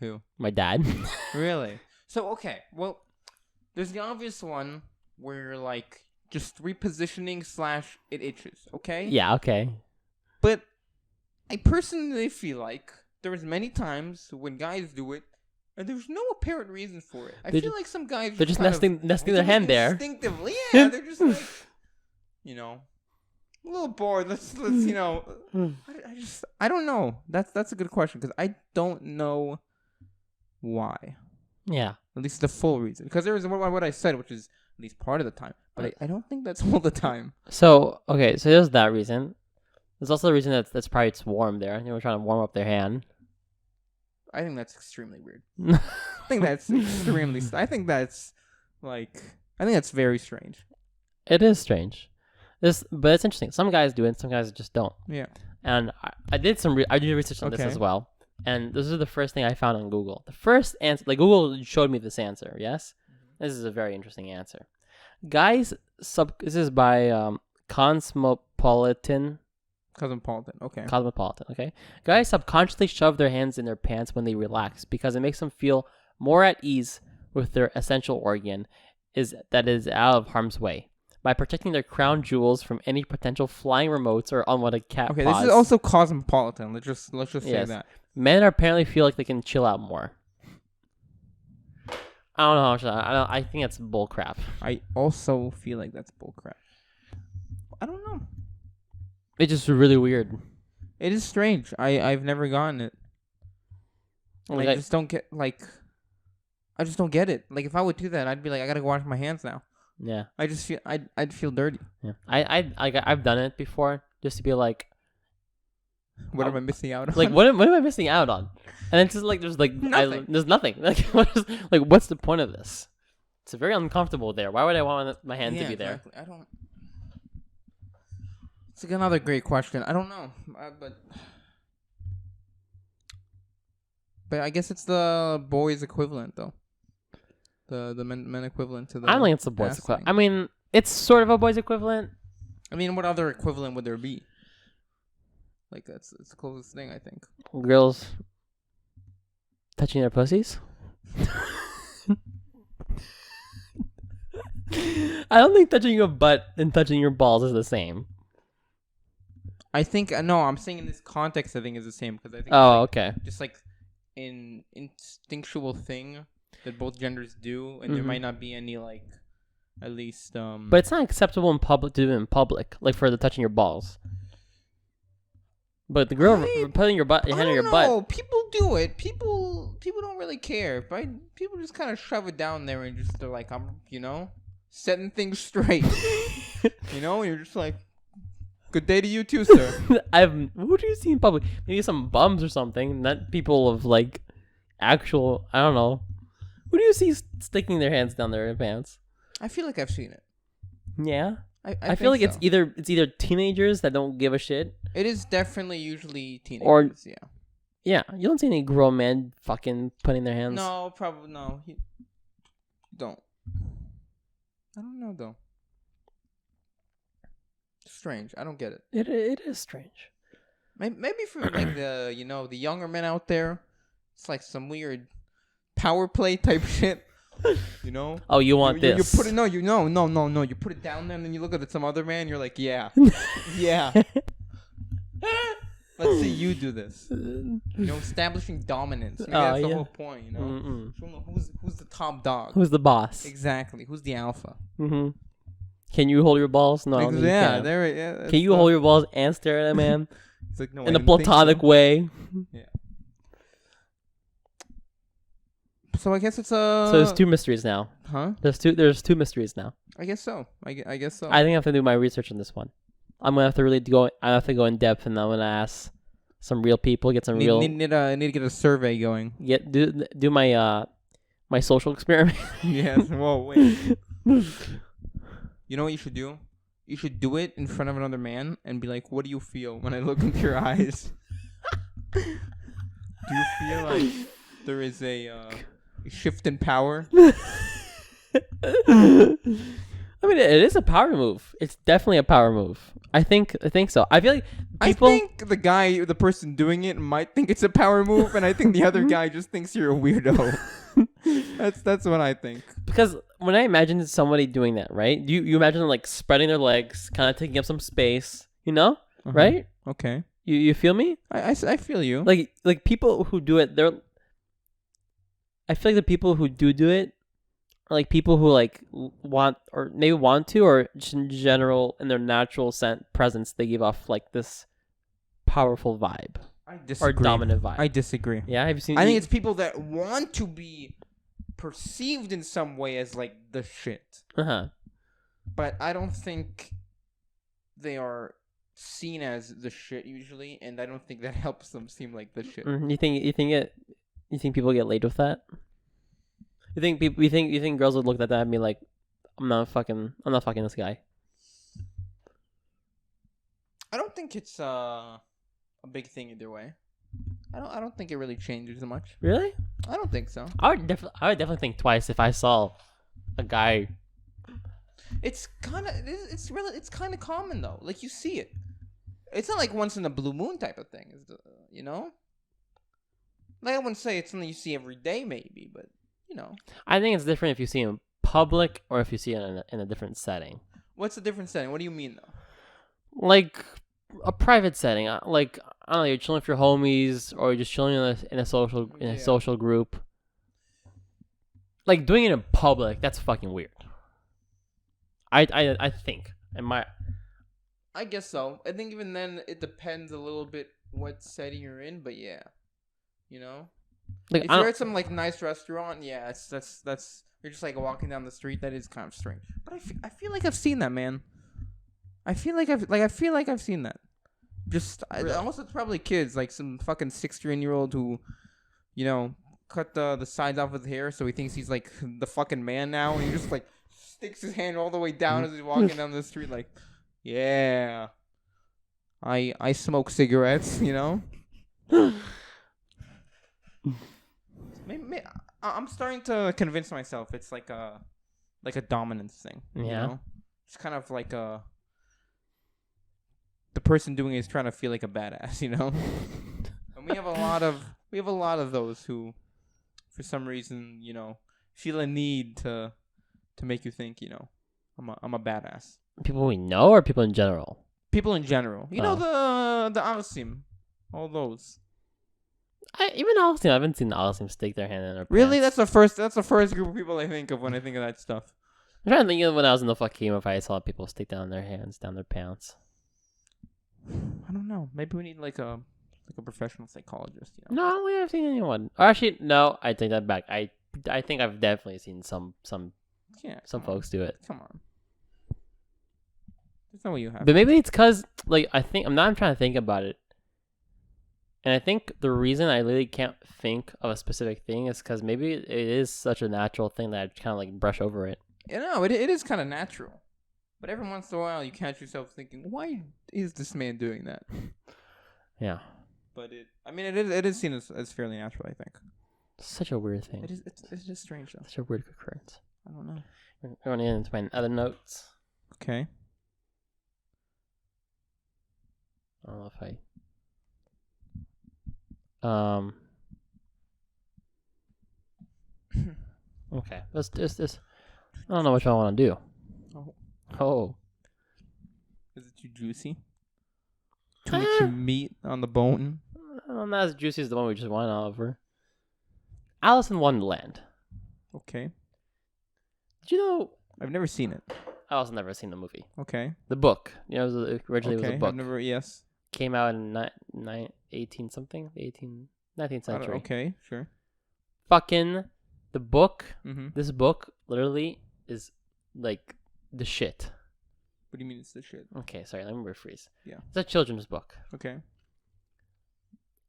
Who? My dad. Really? So, okay, well, there's the obvious one where, like, just repositioning / it itches, okay? Yeah, okay. But I personally feel like there was many times when guys do it, and there's no apparent reason for it. I feel like some guys they're just nesting their hand there instinctively. Yeah, they're just like, a little bored. Let's I don't know. That's a good question because I don't know why. Yeah, at least the full reason, because there was what I said, which is at least part of the time, but I don't think that's all the time. So okay, so there's that reason. There's also the reason that's probably it's warm there. They were trying to warm up their hand. I think that's extremely weird. I think that's very strange. It is strange. But it's interesting. Some guys do it, some guys just don't. Yeah. And I did research on this as well. And this is the first thing I found on Google. The first answer, like Google showed me this answer. Yes, this is a very interesting answer. Guys, this is by Cosmopolitan. Okay. Guys subconsciously shove their hands in their pants when they relax because it makes them feel more at ease with their essential organ that is out of harm's way by protecting their crown jewels from any potential flying remotes or unwanted cat paws. Okay, this is also cosmopolitan. Let's just say that. Men apparently feel like they can chill out more. I don't know how much I think that's bull crap. I also feel like that's bull crap. I don't know. It's just really weird. It is strange. I've never gotten it. Like, I just don't get I just don't get it. Like if I would do that, I'd be like, I gotta go wash my hands now. Yeah. I just feel I'd feel dirty. Yeah. I've done it before just to be like, what am I missing out on? Like what am I missing out on? And it's just like there's like nothing. There's nothing. Like what's the point of this? It's very uncomfortable there. Why would I want my hand to be there? Exactly. It's like another great question. I don't know, but I guess it's the boys' equivalent though. The men equivalent to the. I don't think it's the boys' equivalent. I mean, it's sort of a boys' equivalent. I mean, what other equivalent would there be? Like it's the closest thing I think. Girls touching their pussies. I don't think touching your butt and touching your balls is the same. I think no. I'm saying in this context, I think is the same because I think. Oh, okay. Just like an instinctual thing that both genders do, and there might not be any like, at least. But it's not acceptable in public to do in public, like for the touching your balls. But the girl putting your hand in your butt. No, people do it. People don't really care. Right? People just kind of shove it down there and just they're like, I'm, setting things straight. You're just like, good day to you too, sir. Who do you see in public? Maybe some bums or something. Not people of like actual. I don't know. Who do you see sticking their hands down their pants? I feel like I've seen it. Yeah. I feel like so. it's either teenagers that don't give a shit. It is definitely usually teenagers. Yeah. You don't see any grown men fucking putting their hands. No, probably no. You don't. I don't know though. Strange. I don't get it. It is strange. Maybe for like the the younger men out there, it's like some weird power play type shit. Oh, you want this? You put it no. You put it down there and then you look at some other man. You're like, yeah. Let's see you do this. Establishing dominance. Maybe that's the whole point. Who's the top dog? Who's the boss? Exactly. Who's the alpha? Mm-hmm. Can you hold your balls? No. Can you hold your balls and stare at a man? It's like, no, in a platonic way. Yeah. So I guess it's So there's two mysteries now. Huh? There's two mysteries now. I guess so. I guess so. I think I have to do my research on this one. I'm gonna have to really go. I have to go in depth, and I'm gonna ask some real people. Get some real. Need to get a survey going. Do my my social experiment. Yes. Whoa. Wait. You know what you should do? You should do it in front of another man and be like, "What do you feel when I look into your eyes? Do you feel like there is a shift in power?" I mean, it is a power move. It's definitely a power move. I think so. I feel like people. I think the person doing it might think it's a power move, and I think the other guy just thinks you're a weirdo. That's what I think. Because when I imagine somebody doing that, right? You imagine them like spreading their legs, kind of taking up some space, right? Okay. You feel me? I feel you. Like people who do it, I feel like the people who do it are like people who like want or maybe want to, or just in general in their natural presence, they give off like this powerful vibe. I disagree. Or dominant vibe. I disagree. Yeah, have you seen? I think it's people that want to be perceived in some way as like the shit. But I don't think they are seen as the shit usually, and I don't think that helps them seem like the shit. You think people get laid with that? You think girls would look at that and be like, I'm not fucking this guy. I don't think it's a big thing either way. I don't think it really changes much. Really? I don't think so. I would definitely think twice if I saw a guy. It's kind of common though. Like you see it. It's not like once in a blue moon type of thing, Like I wouldn't say it's something you see every day, maybe, but I think it's different if you see it in public or if you see it in a different setting. What's the different setting? What do you mean though? Like a private setting, like I don't know, you're chilling with your homies or you're just chilling in a social group. Like doing it in public, that's fucking weird. I think. I guess so. I think even then it depends a little bit what setting you're in, but yeah. Like, if you're at some like nice restaurant, yeah, that's you're just like walking down the street. That is kind of strange. But I feel like I've seen that, man. I feel like I've seen that. Just really? Also it's probably kids, like some fucking 16-year-old who, cut the sides off with hair, so he thinks he's like the fucking man now, and he just like sticks his hand all the way down as he's walking down the street, like, yeah, I smoke cigarettes, you know. Maybe, I'm starting to convince myself it's like a dominance thing. Yeah. You know? It's kind of like the person doing it is trying to feel like a badass, you know. And we have a lot of those who, for some reason, you know, feel a need to make you think, you know, I'm a badass. People we know or people in general? People in general. You know, the Arasim. All those. Even Arasim, I haven't seen the Arasim stick their hand in their pants. Really? That's the first group of people I think of when I think of that stuff. I'm trying to think of when I was in the Fakim if I saw people stick down their hands, down their pants. I don't know. Maybe we need like a professional psychologist. You know? No, we haven't seen anyone. Or actually, no, I take that back. I think I've definitely seen some folks do it. Come on. That's not what you have. But maybe it's because, like, I'm trying to think about it. And I think the reason I really can't think of a specific thing is because maybe it is such a natural thing that I kind of like brush over it. You know, it is kind of natural. But every once in a while, you catch yourself thinking, why is this man doing that? Yeah. But it is seen as fairly natural, I think. Such a weird thing. It's just strange, though. Such a weird occurrence. I don't know. We're going into my other notes. Okay. I don't know if I... Okay. Let's just... I don't know what I want to do. Oh. Is it too juicy? Too much meat on the bone? Not as juicy as the one we just went over. Alice in Wonderland. Okay. Did you know... I've never seen it. I also never seen the movie. Okay. The book. You know, originally it was a book. Yes. Came out in 19th century. Okay, sure. Fucking the book. Mm-hmm. This book literally is like the shit. What do you mean it's the shit? Okay, sorry, let me rephrase. Yeah. It's a children's book. Okay.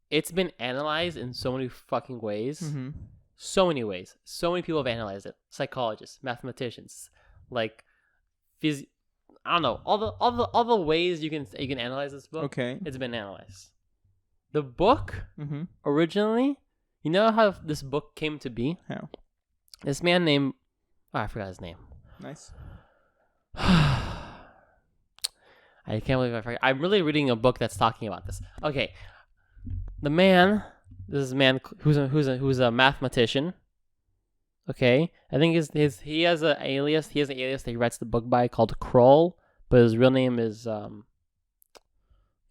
It's been analyzed in so many fucking ways. Mm-hmm. So many ways. So many people have analyzed it. Psychologists, mathematicians, like I don't know, all the ways you can analyze this book. Okay. It's been analyzed. The book mm-hmm. originally, you know how this book came to be? How? This man named I forgot his name. Nice. I can't believe I forgot. I'm really reading a book that's talking about this. Okay. This is a man who's a mathematician. Okay, I think he has an alias. He has an alias that he writes the book by called Kroll, but his real name is I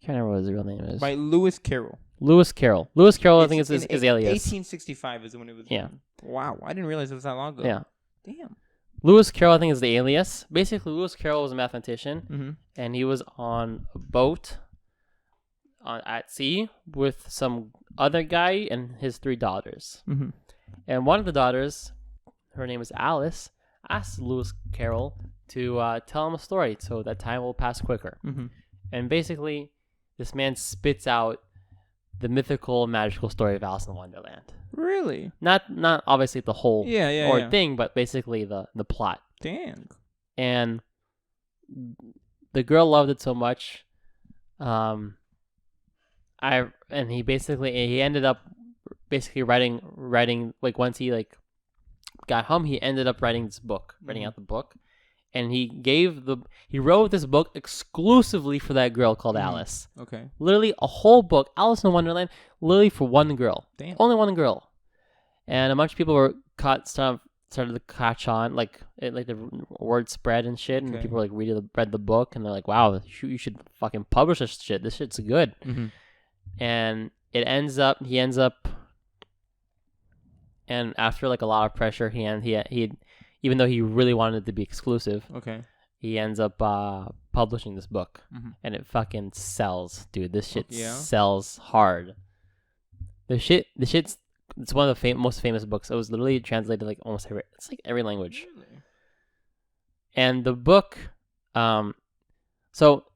can't remember what his real name is. By Lewis Carroll. Lewis Carroll. Lewis Carroll, I think is his alias. 1865 is when it was. Yeah. Written. Wow, I didn't realize it was that long ago. Yeah. Damn. Lewis Carroll, I think, is the alias. Basically, Lewis Carroll was a mathematician, and he was on a boat at sea with some other guy and his 3 daughters. Mm-hmm. And one of the daughters, her name is Alice, asked Lewis Carroll to tell him a story so that time will pass quicker. Mm-hmm. And basically, this man spits out the mythical, magical story of Alice in Wonderland. Really? Not obviously the whole thing, but basically the plot. Dang. And the girl loved it so much. He ended up basically writing like once he like got home, he ended up writing this book, writing out the book, and he wrote this book exclusively for that girl called Alice. Okay. Literally a whole book, Alice in Wonderland, literally for one girl. Damn. Only one girl. And a bunch of people were started to catch on, like the word spread and shit, and people like read the book, and they're like, "Wow, you should fucking publish this shit. This shit's good." Mm-hmm. And he ends up, and after like a lot of pressure, he even though he really wanted it to be exclusive, he ends up publishing this book, and it fucking sells, dude. This shit sells hard. It's one of the most famous books. It was literally translated like almost every language. Really? And the book, so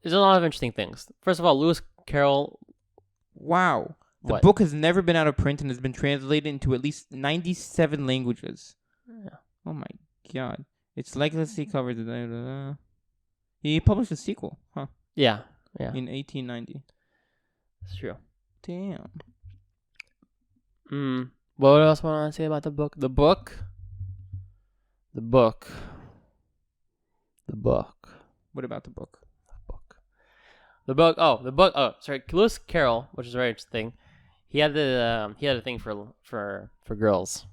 there's a lot of interesting things. First of all, Lewis Carroll. Wow. The book has never been out of print and has been translated into at least 97 languages. Yeah. Oh my god. Its legacy covers... He published a sequel, huh? Yeah. Yeah. In 1890. That's true. Damn. What else want to say about the book? The book. What about the book? The book. Oh, sorry. Lewis Carroll, which is very interesting. He had a thing for girls.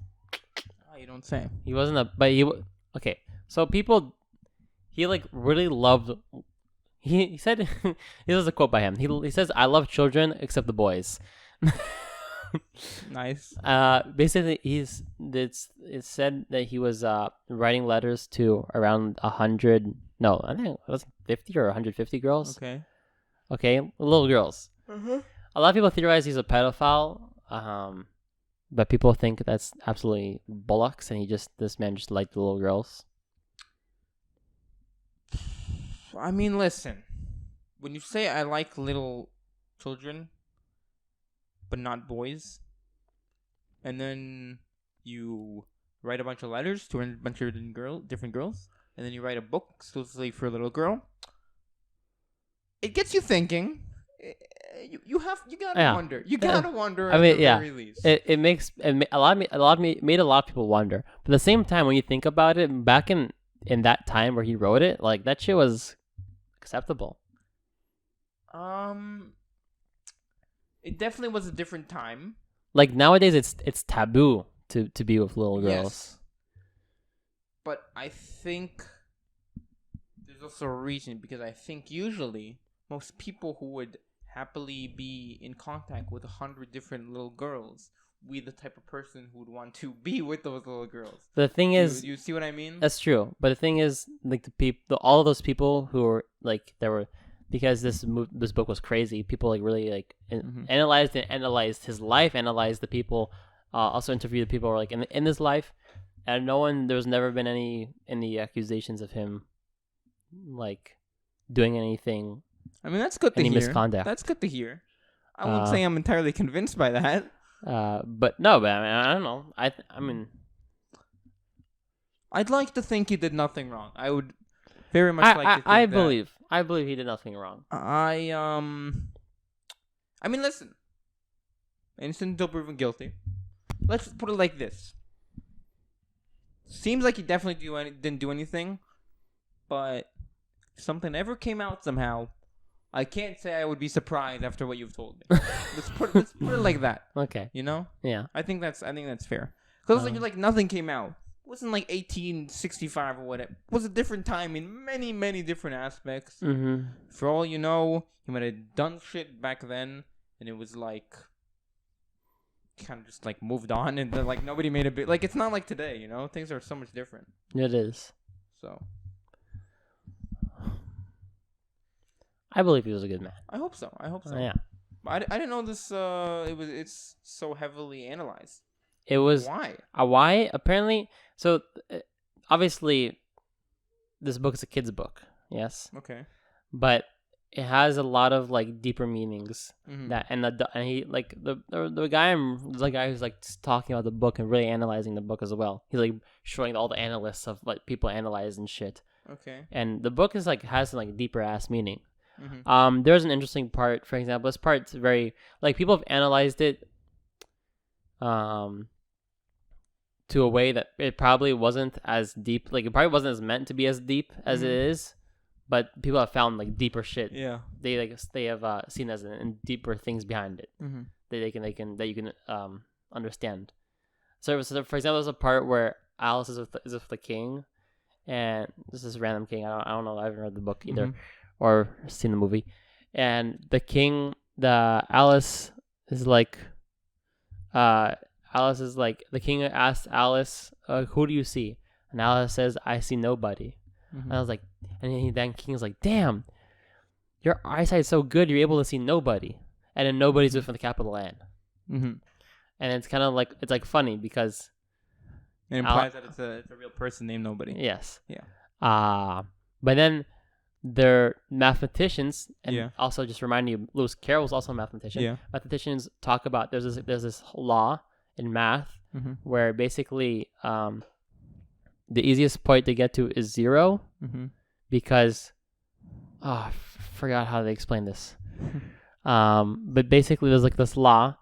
Oh, you don't say. He wasn't okay. So people, he like really loved. He said, this is a quote by him. He says, "I love children except the boys." Nice. Basically, it's said that he was writing letters to around 100. No, I think it was 50 or 150 girls. Okay, little girls. A lot of people theorize he's a pedophile. But people think that's absolutely bollocks, and this man just liked the little girls. I mean, listen. When you say I like little children, but not boys, and then you write a bunch of letters to a bunch of different girls, and then you write a book exclusively for a little girl, it gets you thinking. You gotta wonder. You gotta wonder. I mean, yeah. Very least. It makes made a lot of people wonder. But at the same time, when you think about it, back in that time where he wrote it, like that shit was acceptable. It definitely was a different time. Like nowadays, it's taboo to be with little girls. Yes. But I think there's also a reason, because I think usually most people who would happily be in contact with 100 different little girls, we the type of person who would want to be with those little girls. The thing is, you see what I mean? That's true. But the thing is, like all of those people who were like because this book was crazy. People like really like analyzed his life, analyzed the people, also interviewed the people who were like in his life, and there's never been any accusations of him like doing anything. I mean, that's good to hear. Misconduct. That's good to hear. I won't say I'm entirely convinced by that. But no, I mean, I don't know. I mean, I'd like to think he did nothing wrong. I would very much like to think I believe he did nothing wrong. I mean, listen. Innocent until proven guilty. Let's put it like this. Seems like he definitely didn't do anything, but if something ever came out somehow, I can't say I would be surprised after what you've told me. let's put it like that. Okay. You know? Yeah. I think that's fair. Because like nothing came out. It wasn't like 1865 or whatever. It was a different time in many, many different aspects. Mm-hmm. For all you know, he might have done shit back then, and it was like kind of just like moved on, and then like nobody made a big like. It's not like today, you know. Things are so much different. It is. So. I believe he was a good man. I hope so. Yeah. I didn't know this. It's so heavily analyzed. It was why? Why? Apparently, so obviously, this book is a kid's book. Yes. Okay. But it has a lot of like deeper meanings. Mm-hmm. And he like the guy who's like talking about the book and really analyzing the book as well. He's like showing all the analysts of what people analyze and shit. Okay. And the book is like has some like deeper ass meaning. Mm-hmm. There's an interesting part, for example. This part's very like people have analyzed it to a way that it probably wasn't as deep. Like it probably wasn't as meant to be as deep as it is, but people have found like deeper shit. Yeah. They have seen as and deeper things behind it that you can understand. So for example, there's a part where Alice is with the king, and this is random king. I don't know. I haven't read the book either. Or seen the movie, and the Alice is like, the king asks Alice, "Who do you see?" And Alice says, "I see nobody." And I was like, then King's like, "Damn, your eyesight's so good, you're able to see nobody," and then nobody's with the capital N. And it's kind of like it's like funny because it implies that it's a real person named Nobody. Yes. Yeah. But then. They're mathematicians, and also just remind you, Lewis Carroll was also a mathematician. Yeah. Mathematicians talk about there's this law in math where basically the easiest point to get to is 0 because forgot how they explain this. But basically, there's like this law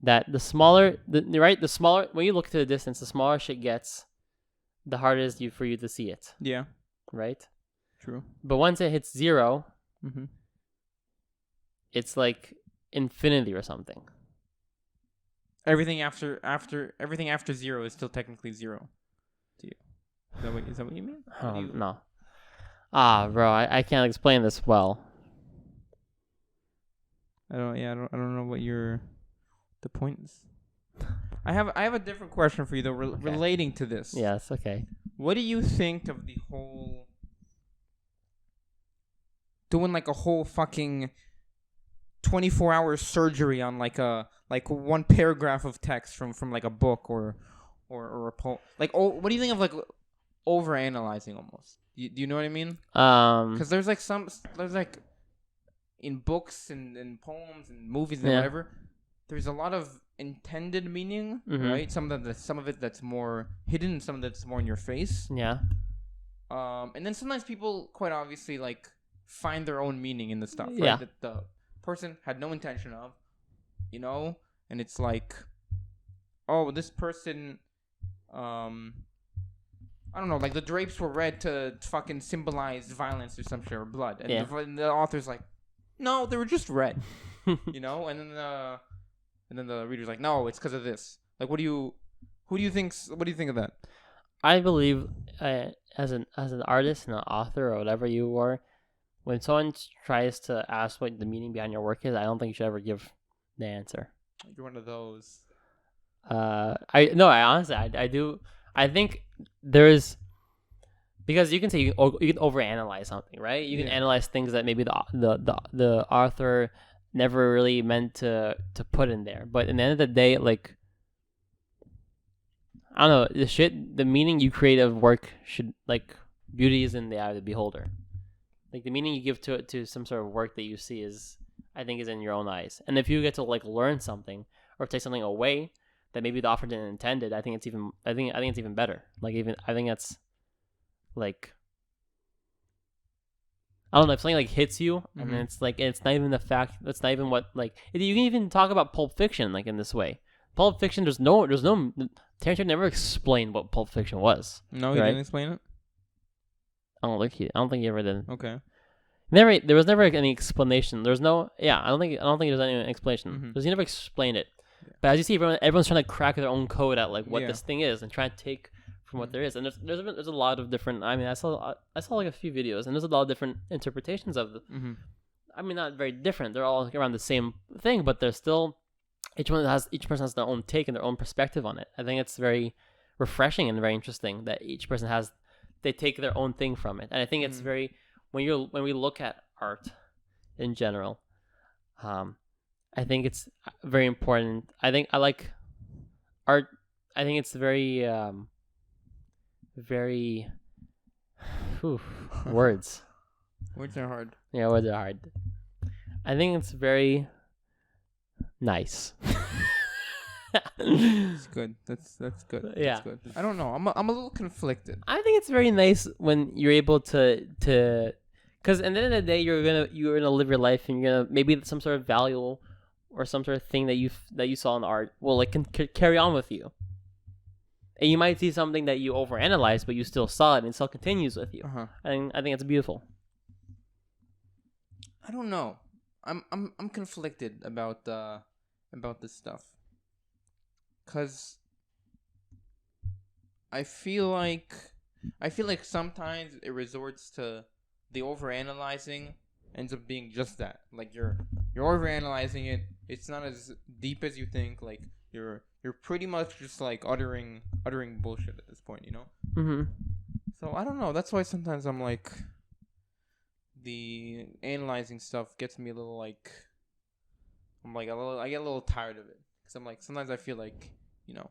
that the smaller when you look to the distance, the smaller shit gets, the harder it is for you to see it. Yeah. Right. True. But once it hits 0, it's like infinity or something. Everything after 0 is still technically 0 to you. Is that what you mean? No. Bro, I can't explain this well. I don't know what the point is. I have a different question for you though, relating to this. Yes, okay. What do you think of the whole doing like a whole fucking 24-hour surgery on like one paragraph of text from like a book or a poem? Like, what do you think of like overanalyzing almost? Do you know what I mean? Because there's like in books and poems and movies and whatever, there's a lot of intended meaning, right? Some of it that's more hidden, and some of that's more in your face. Yeah. And then sometimes people quite obviously like find their own meaning in the stuff, right? Yeah. That the person had no intention of, and it's like, oh, this person, I don't know, like the drapes were red to fucking symbolize violence or some shit or blood, and the author's like, no, they were just red, and then the reader's like, no, it's because of this. Like, what do you think of that? I believe, as an artist and an author or whatever you were, when someone tries to ask what the meaning behind your work is, I don't think you should ever give the answer. You're one of those. I do. I think there's, because you can say you can overanalyze something, right? You can analyze things that maybe the author never really meant to put in there. But at the end of the day, like, I don't know, the meaning you create of work should, like, beauty is in the eye of the beholder. Like, the meaning you give to some sort of work that you see I think is in your own eyes. And if you get to like learn something or take something away that maybe the author didn't intend it, I think it's even better. Like, I think that's like, I don't know, if something like hits you, and it's like, it's not even the fact, that's not even what, like, you can even talk about Pulp Fiction like in this way. Pulp Fiction, there's no Tarantino never explained what Pulp Fiction was. No, he didn't explain it. I don't think he ever did. Okay. There was never any explanation. There's no, I don't think there's any explanation because he never explained it. Yeah. But as you see, everyone's trying to crack their own code at like what this thing is and try to take from what there is. And there's a lot of different. I mean, I saw like a few videos, and there's a lot of different interpretations of it. I mean, not very different. They're all around the same thing, but they're still each person has their own take and their own perspective on it. I think it's very refreshing and very interesting that each person they take their own thing from it. And I think it's very, when we look at art in general, I think it's very important. I think I like art. I think it's very words. Words are hard. Yeah, words are hard. I think it's very nice. It's good. That's good. Yeah. That's good. I don't know. I'm a little conflicted. I think it's very nice when you're able to, because at the end of the day, you're gonna live your life, and you're gonna, maybe some sort of value or some sort of thing that you saw in art will like carry on with you. And you might see something that you overanalyze, but you still saw it and it still continues with you. I think it's beautiful. I don't know. I'm conflicted about this stuff. Cause I feel like sometimes it resorts to the overanalyzing ends up being just that. Like you're overanalyzing it. It's not as deep as you think. Like you're pretty much just like uttering bullshit at this point, you know? So I don't know. That's why sometimes I'm like, the analyzing stuff gets me a little like, I get a little tired of it. Cause I'm like, sometimes I feel like, you know,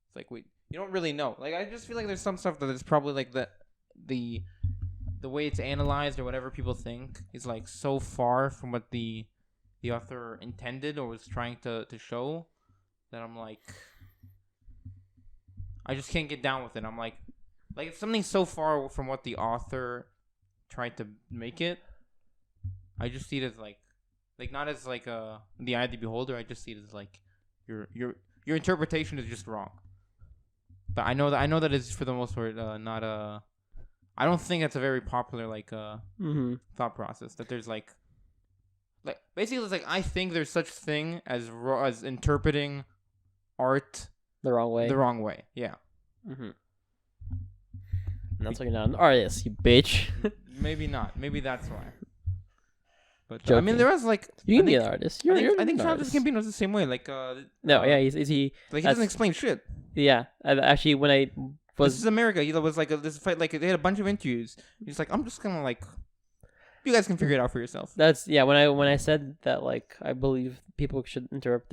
it's like you don't really know. Like I just feel like there's some stuff that is probably like the way it's analyzed or whatever people think is like so far from what the author intended or was trying to show that I'm like, I just can't get down with it. I'm like it's something so far from what the author tried to make it I just see it as like not as like the eye of the beholder. I just see it as like your interpretation is just wrong. But I know that it's for the most part not a. I don't think it's a very popular like thought process that there's like basically it's like I think there's such thing as interpreting art the wrong way. Yeah. Mm-hmm. That's why you're not an artist, you bitch. Maybe not. Maybe that's why. But I mean, there was like you can be an artist. I think Childish Gambino's the same way. Like he's he doesn't explain shit. Yeah, actually, when I was this is America, he was like this fight. Like they had a bunch of interviews. He's like, I'm just gonna like, you guys can figure it out for yourself. That's when I said that like I believe people should interpret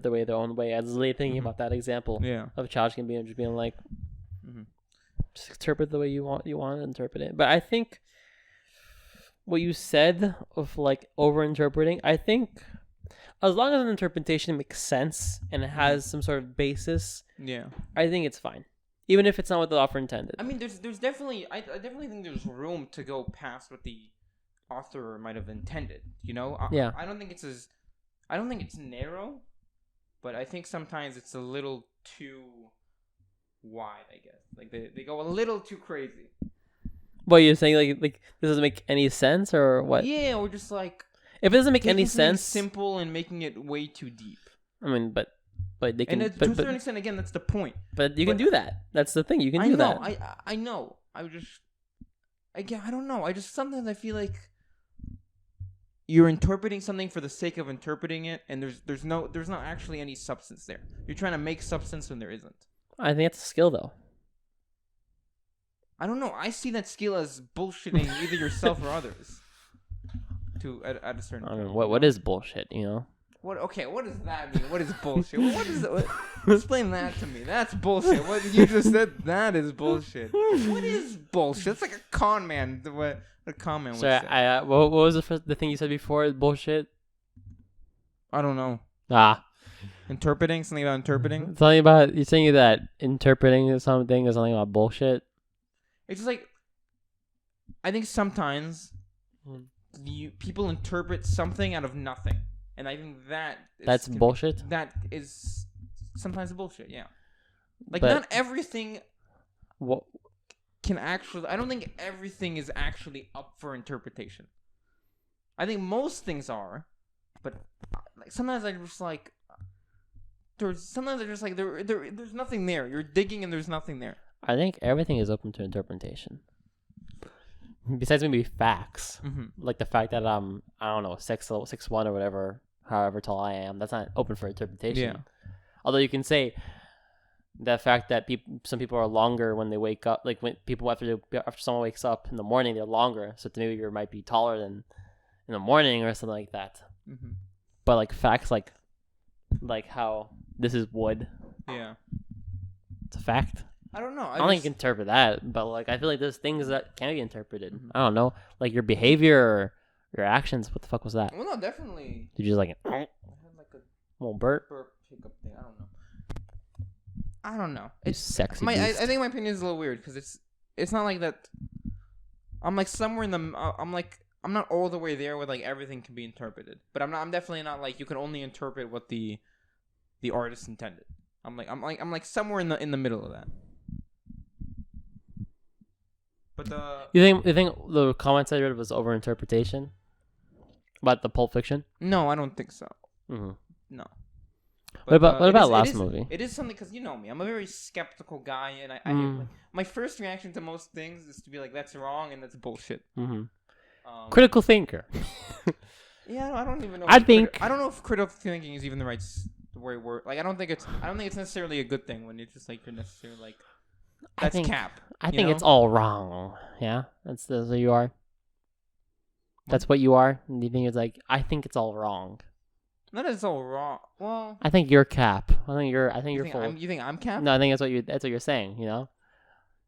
the way their own way. I was literally thinking about that example of Childish Gambino just being like, just interpret the way you want to interpret it. But I think what you said of like over interpreting, I think as long as an interpretation makes sense and it has some sort of basis, I think it's fine, even if it's not what the author intended. I mean, there's definitely I definitely think there's room to go past what the author might have intended. You know, I don't think it's narrow, but I think sometimes it's a little too wide. I guess like they go a little too crazy. What you're saying, like this doesn't make any sense, or what? Yeah, or just like if it doesn't make any sense, simple and making it way too deep. I mean, but they can. And to a certain extent, again, that's the point. But you can do that. That's the thing. You can do that. I know. I don't know. I just sometimes I feel like you're interpreting something for the sake of interpreting it, and there's not actually any substance there. You're trying to make substance when there isn't. I think it's a skill, though. I don't know. I see that skill as bullshitting either yourself or others. At a certain point. What is bullshit? You know. What? Okay. What does that mean? What is bullshit? What is it? Explain that to me. That's bullshit. What you just said? That is bullshit. What is bullshit? It's like a con man. What a con man would say. Sorry. What was the thing you said before? Bullshit. I don't know. Interpreting something about interpreting. Something about you're saying that interpreting something is something about bullshit. It's just like I think sometimes people interpret something out of nothing, and I think that's bullshit. That is sometimes bullshit. Yeah, like not everything. What can actually? I don't think everything is actually up for interpretation. I think most things are, but like sometimes I just like. There's nothing there. You're digging and there's nothing there. I think everything is open to interpretation. Besides maybe facts, like the fact that I don't know 6'1" or whatever, however tall I am, that's not open for interpretation. Yeah. Although you can say the fact that some people are longer when they wake up, like when people after someone wakes up in the morning, they're longer. So maybe you might be taller than in the morning or something like that. Mm-hmm. But like facts, like how this is wood. Yeah, it's a fact. I don't know. I don't think you can interpret that, but like I feel like there's things that can be interpreted. Mm-hmm. I don't know, like your behavior or your actions. What the fuck was that? Well, no, definitely. Did you just like I had like a little burp pickup thing? I don't know. It's sexy. I think my opinion is a little weird because it's not like that. I'm like somewhere in the. I'm not all the way there where like everything can be interpreted, but I'm definitely not like you can only interpret what the artist intended. I'm like somewhere in the middle of that. But you think the comments I read was overinterpretation about the Pulp Fiction? No, I don't think so. Mm-hmm. No. But, what about last movie? It is something because you know me. I'm a very skeptical guy, and I like, my first reaction to most things is to be like, "That's wrong" and "That's bullshit." Mm-hmm. Critical thinker. Yeah, I don't even know. I don't know if critical thinking is even the right word. Like, I don't think it's necessarily a good thing when it's just like you're necessarily like. That's cap. I think it's all wrong. Yeah, that's who you are. That's what you are. And you think it's like I think it's all wrong. That is all wrong. Well, I think you're cap. I think you're full. You think I'm cap? No, I think that's what you're saying. You know.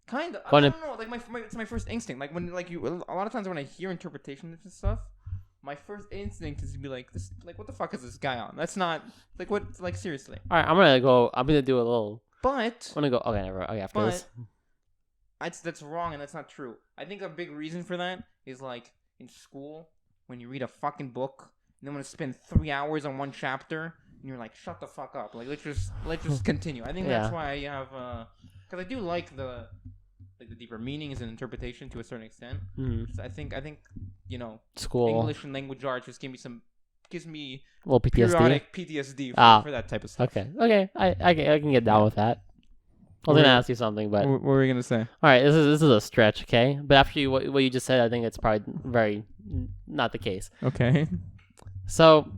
Kind of. I don't know. Like it's my first instinct. Like when a lot of times when I hear interpretations and stuff, my first instinct is to be like this. Like what the fuck is this guy on? That's not like what. Like seriously. All right, I'm gonna do a little. But I'm gonna go. Okay, never. Okay, after this. That's wrong and that's not true. I think a big reason for that is like in school when you read a fucking book and then want to spend 3 hours on one chapter and you're like, shut the fuck up. Like, let's just continue. I think that's why I have, because I do like the deeper meanings and interpretation to a certain extent. So I think school English and language arts just gives me a little PTSD. Periodic PTSD for that type of stuff. Okay. I can get down with that. I was gonna ask you something, but what were you gonna say? All right, this is a stretch, okay? But after what you just said, I think it's probably very not the case. Okay. So,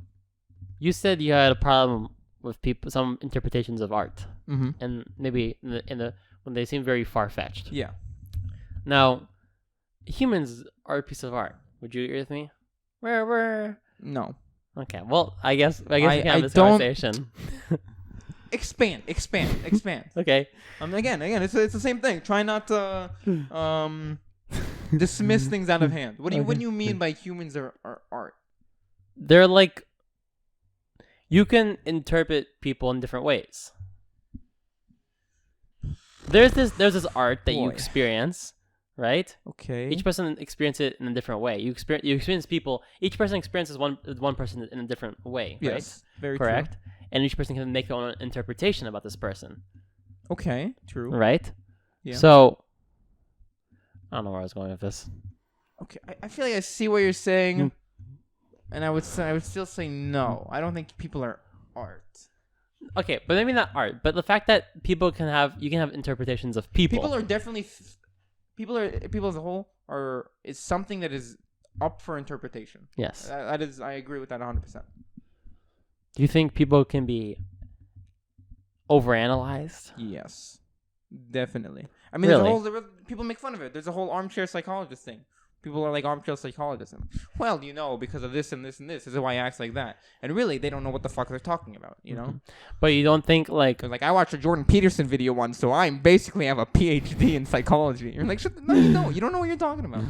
you said you had a problem with some interpretations of art, and maybe when they seem very far fetched. Yeah. Now, humans are a piece of art. Would you agree with me? No. Okay. Well, I guess we can have this conversation. Expand. Okay. Again, it's the same thing. Try not to dismiss things out of hand. What do you mean by humans are art? They're like, you can interpret people in different ways. There's this art that you experience, right? Okay. Each person experiences it in a different way. You experience people. Each person experiences one person in a different way, right? Yes. Very correct. True. And each person can make their own interpretation about this person. Okay, true. Right? Yeah. So, I don't know where I was going with this. Okay, I feel like I see what you're saying, and I would still say no. I don't think people are art. Okay, but maybe not art, but the fact that you can have interpretations of people. People are definitely people as a whole is something that is up for interpretation. Yes. That is, I agree with that 100%. Do you think people can be overanalyzed? Yes, definitely. I mean, really? People make fun of it. There's a whole armchair psychologist thing. People are like armchair psychologists. And, well, because of this and this and this. This is why I act like that. And really, they don't know what the fuck they're talking about, you know? But you don't think, like... I watched a Jordan Peterson video once, so I basically have a PhD in psychology. You're like, no, you don't. You don't know what you're talking about.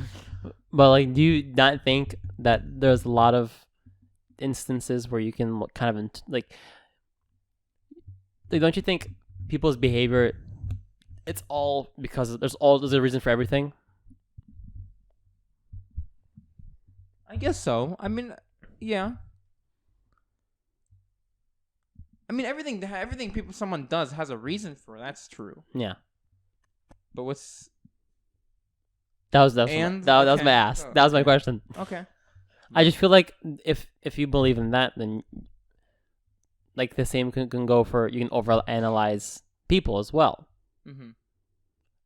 But, like, do you not think that there's a lot of instances where you can kind of don't you think people's behavior, it's all because there's a reason for everything? I guess so. I mean, yeah. I mean, everything someone does has a reason for. That's true. Yeah. But what's that was my ask. That was my question. Okay. I just feel like if you believe in that, then like the same can go for, you can overanalyze people as well. Mm-hmm.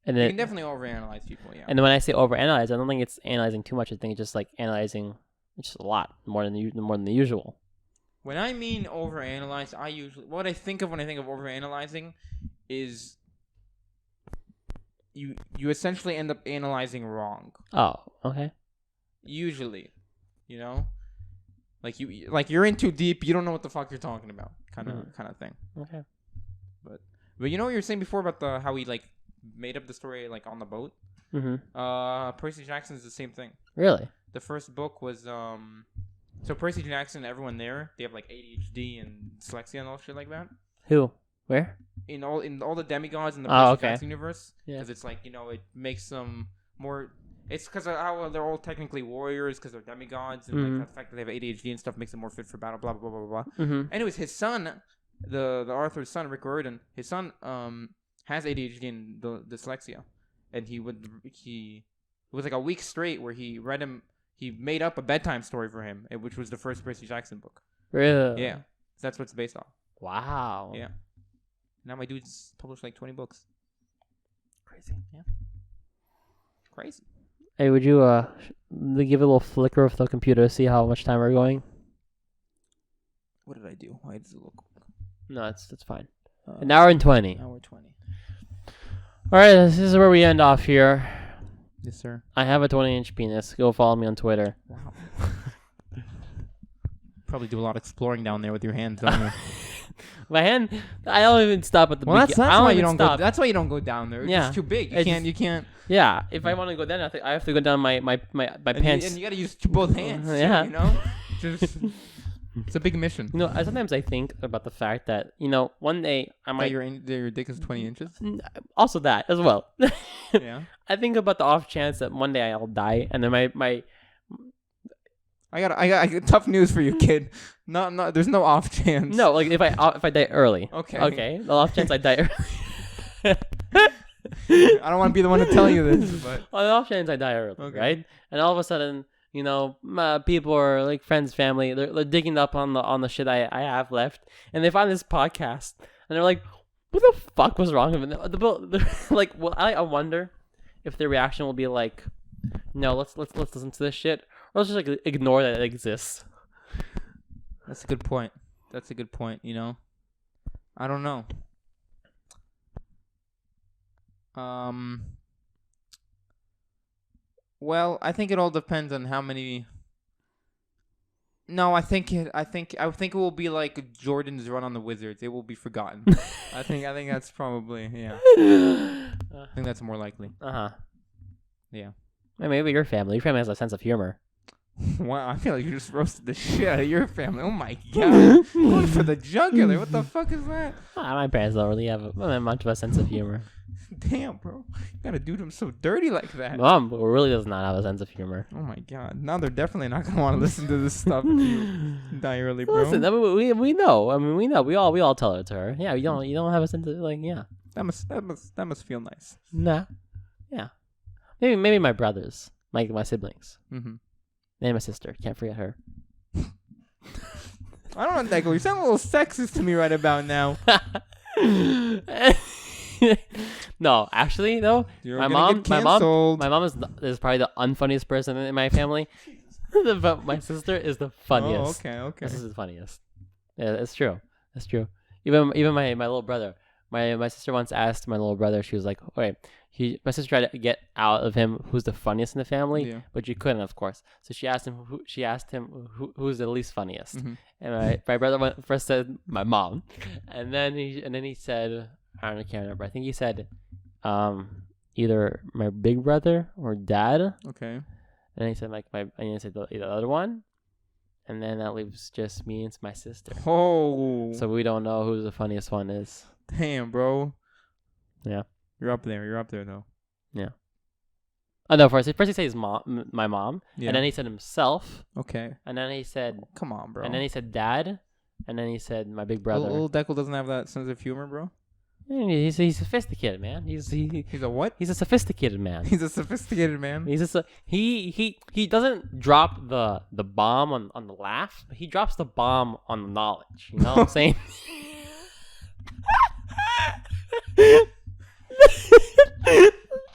And you can definitely overanalyze people, yeah. And then when I say overanalyze, I don't think it's analyzing too much. I think it's just like analyzing just a lot more than the usual. When I mean overanalyze, what I think of when I think of overanalyzing is you essentially end up analyzing wrong. Oh, okay. Usually. You know, you're in too deep. You don't know what the fuck you're talking about, kind of thing. Okay. But you know what you were saying before about how he made up the story on the boat. Mm-hmm. Percy Jackson is the same thing. Really? The first book was so Percy Jackson, everyone there, they have ADHD and dyslexia and all shit like that. Who? Where? In all the demigods in the Percy Jackson universe. Yeah. Because it's it makes them more. It's because of how they're all technically warriors because they're demigods, and the fact that they have ADHD and stuff makes them more fit for battle. Blah blah blah blah blah. Mm-hmm. Anyways, his son, the Arthur's son, Rick Riordan, his son has ADHD and dyslexia, and it was a week straight where he made up a bedtime story for him, which was the first Percy Jackson book. Really? Yeah, so that's what it's based on. Wow. Yeah. Now my dude's published 20 books. Crazy. Yeah. Crazy. Hey, would you give a little flicker of the computer to see how much time we're going? What did I do? Why does it look? No, that's fine. An hour and 20. An hour and 20. All right, this is where we end off here. Yes, sir. I have a 20-inch penis. Go follow me on Twitter. Wow. Probably do a lot of exploring down there with your hands, don't you? My hand, I don't even stop at the beginning. That's why you don't go. That's why you don't go down there. It's just too big. You can't. Yeah, if I want to go down, I have to go down my pants. And you got to use both hands. Yeah, you know. It's a big mission. You know, sometimes I think about the fact that one day I might. Your dick is 20 inches. Also that as well. Yeah. I think about the off chance that one day I'll die, and then my I got tough news for you, kid. Not. There's no off chance. No, like if I die early. Okay. Okay. The off chance I die early. I don't want to be the one to tell you this, but on the off chance I die early, okay. Right? And all of a sudden, people or like friends, family, they're digging up on the shit I have left, and they find this podcast, and they're like, "What the fuck was wrong with it?" Like, well, I wonder if their reaction will be like, "No, let's listen to this shit," or let's just like ignore that it exists. That's a good point. I don't know. Well, I think it all depends on how many. No, I think it will be like Jordan's run on the Wizards. It will be forgotten. I think that's probably I think that's more likely. Yeah. Maybe your family has a sense of humor. Wow, I feel like you just roasted the shit out of your family. Oh my god, going for the jugular. What the fuck is that? My parents don't really have much of a sense of humor. Damn, bro. You gotta do them so dirty like that. Mom really does not have a sense of humor. Oh my god. Now they're definitely not gonna want to listen to this stuff if you die early, bro. Listen, I mean, we know. I mean, we know. We all tell it to her. Yeah, you don't have a sense of That must feel nice. Nah. Yeah. Maybe my brothers, my siblings. Mm-hmm. And my sister. Can't forget her. I don't know, Deco. You sound a little sexist to me right about now. No, actually, though, my mom is probably the unfunniest person in my family. But my sister is the funniest. Oh, okay. This is the funniest. Yeah, it's true. That's true. Even my little brother. My sister once asked my little brother. She was like, "Okay." My sister tried to get out of him who's the funniest in the family, but she couldn't, of course. So she asked him who's the least funniest, and my brother first said my mom, and then he said, I can't remember. I think he said, either my big brother or dad. Okay. And then he said the other one, and then that leaves just me and my sister. Oh. So we don't know who the funniest one is. Damn, bro. Yeah. You're up there though. Yeah. Oh no! First he said his mom, my mom, yeah. And then he said himself. Okay. And then he said, "Come on, bro." And then he said dad, and then he said my big brother. Little Deckle doesn't have that sense of humor, bro. He's sophisticated, man. He's a what? He's a sophisticated man. He's a sophisticated man. He doesn't drop the bomb on the laugh. He drops the bomb on the knowledge. You know what I'm saying?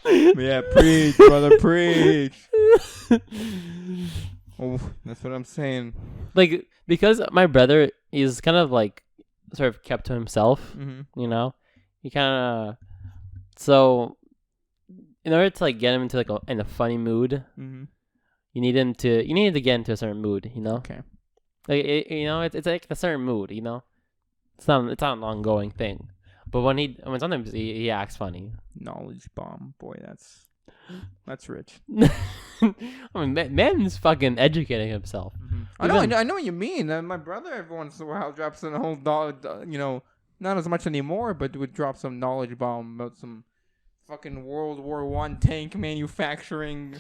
Yeah, preach, brother, preach. Oh, that's what I'm saying. Like, because my brother is kind of like sort of kept to himself, you know, he kind of, so in order to like get him into like in a funny mood, you need to get into a certain mood, you know. Okay. Like it's like a certain mood, you know. It's not an ongoing thing. But when sometimes he acts funny. Knowledge bomb, boy, that's rich. I mean, man's fucking educating himself. I know what you mean. My brother every once in a while drops in a whole not as much anymore, but would drop some knowledge bomb about some fucking World War I tank manufacturing.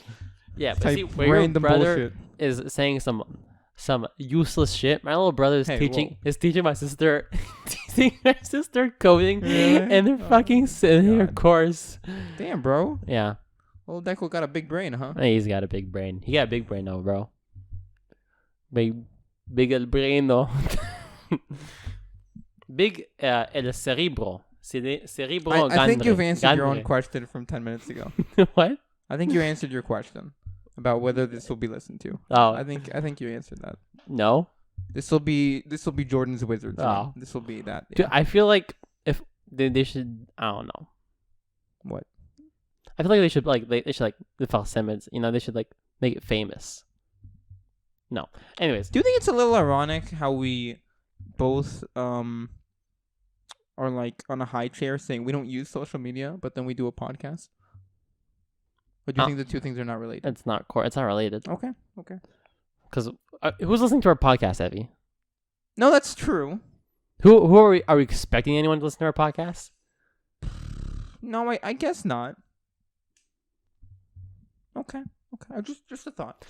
Yeah, but see, where your brother bullshit is saying some useless shit. My little brother is teaching my sister coding and they're fucking sitting their course. Damn, bro. Yeah. Old Deckle got a big brain, huh? He's got a big brain. He got a big brain though, bro. Big el braino. Big el cerebro. Cerebro. I think you've answered your own question from 10 minutes ago. What? I think you answered your question about whether this will be listened to. Oh, I think you answered that. No. This will be Jordan's Wizards. Oh, this will be that. Yeah. Dude, I feel like if they should, I don't know. What? I feel like they should the Falsimmons, you know, they should like make it famous. No. Anyways, do you think it's a little ironic how we both are like on a high chair saying we don't use social media, but then we do a podcast? Or do you think the two things are not related? It's not related. Okay. Because who's listening to our podcast, Evie? No, that's true. Who are we? Are we expecting anyone to listen to our podcast? No, I guess not. Okay. Just a thought.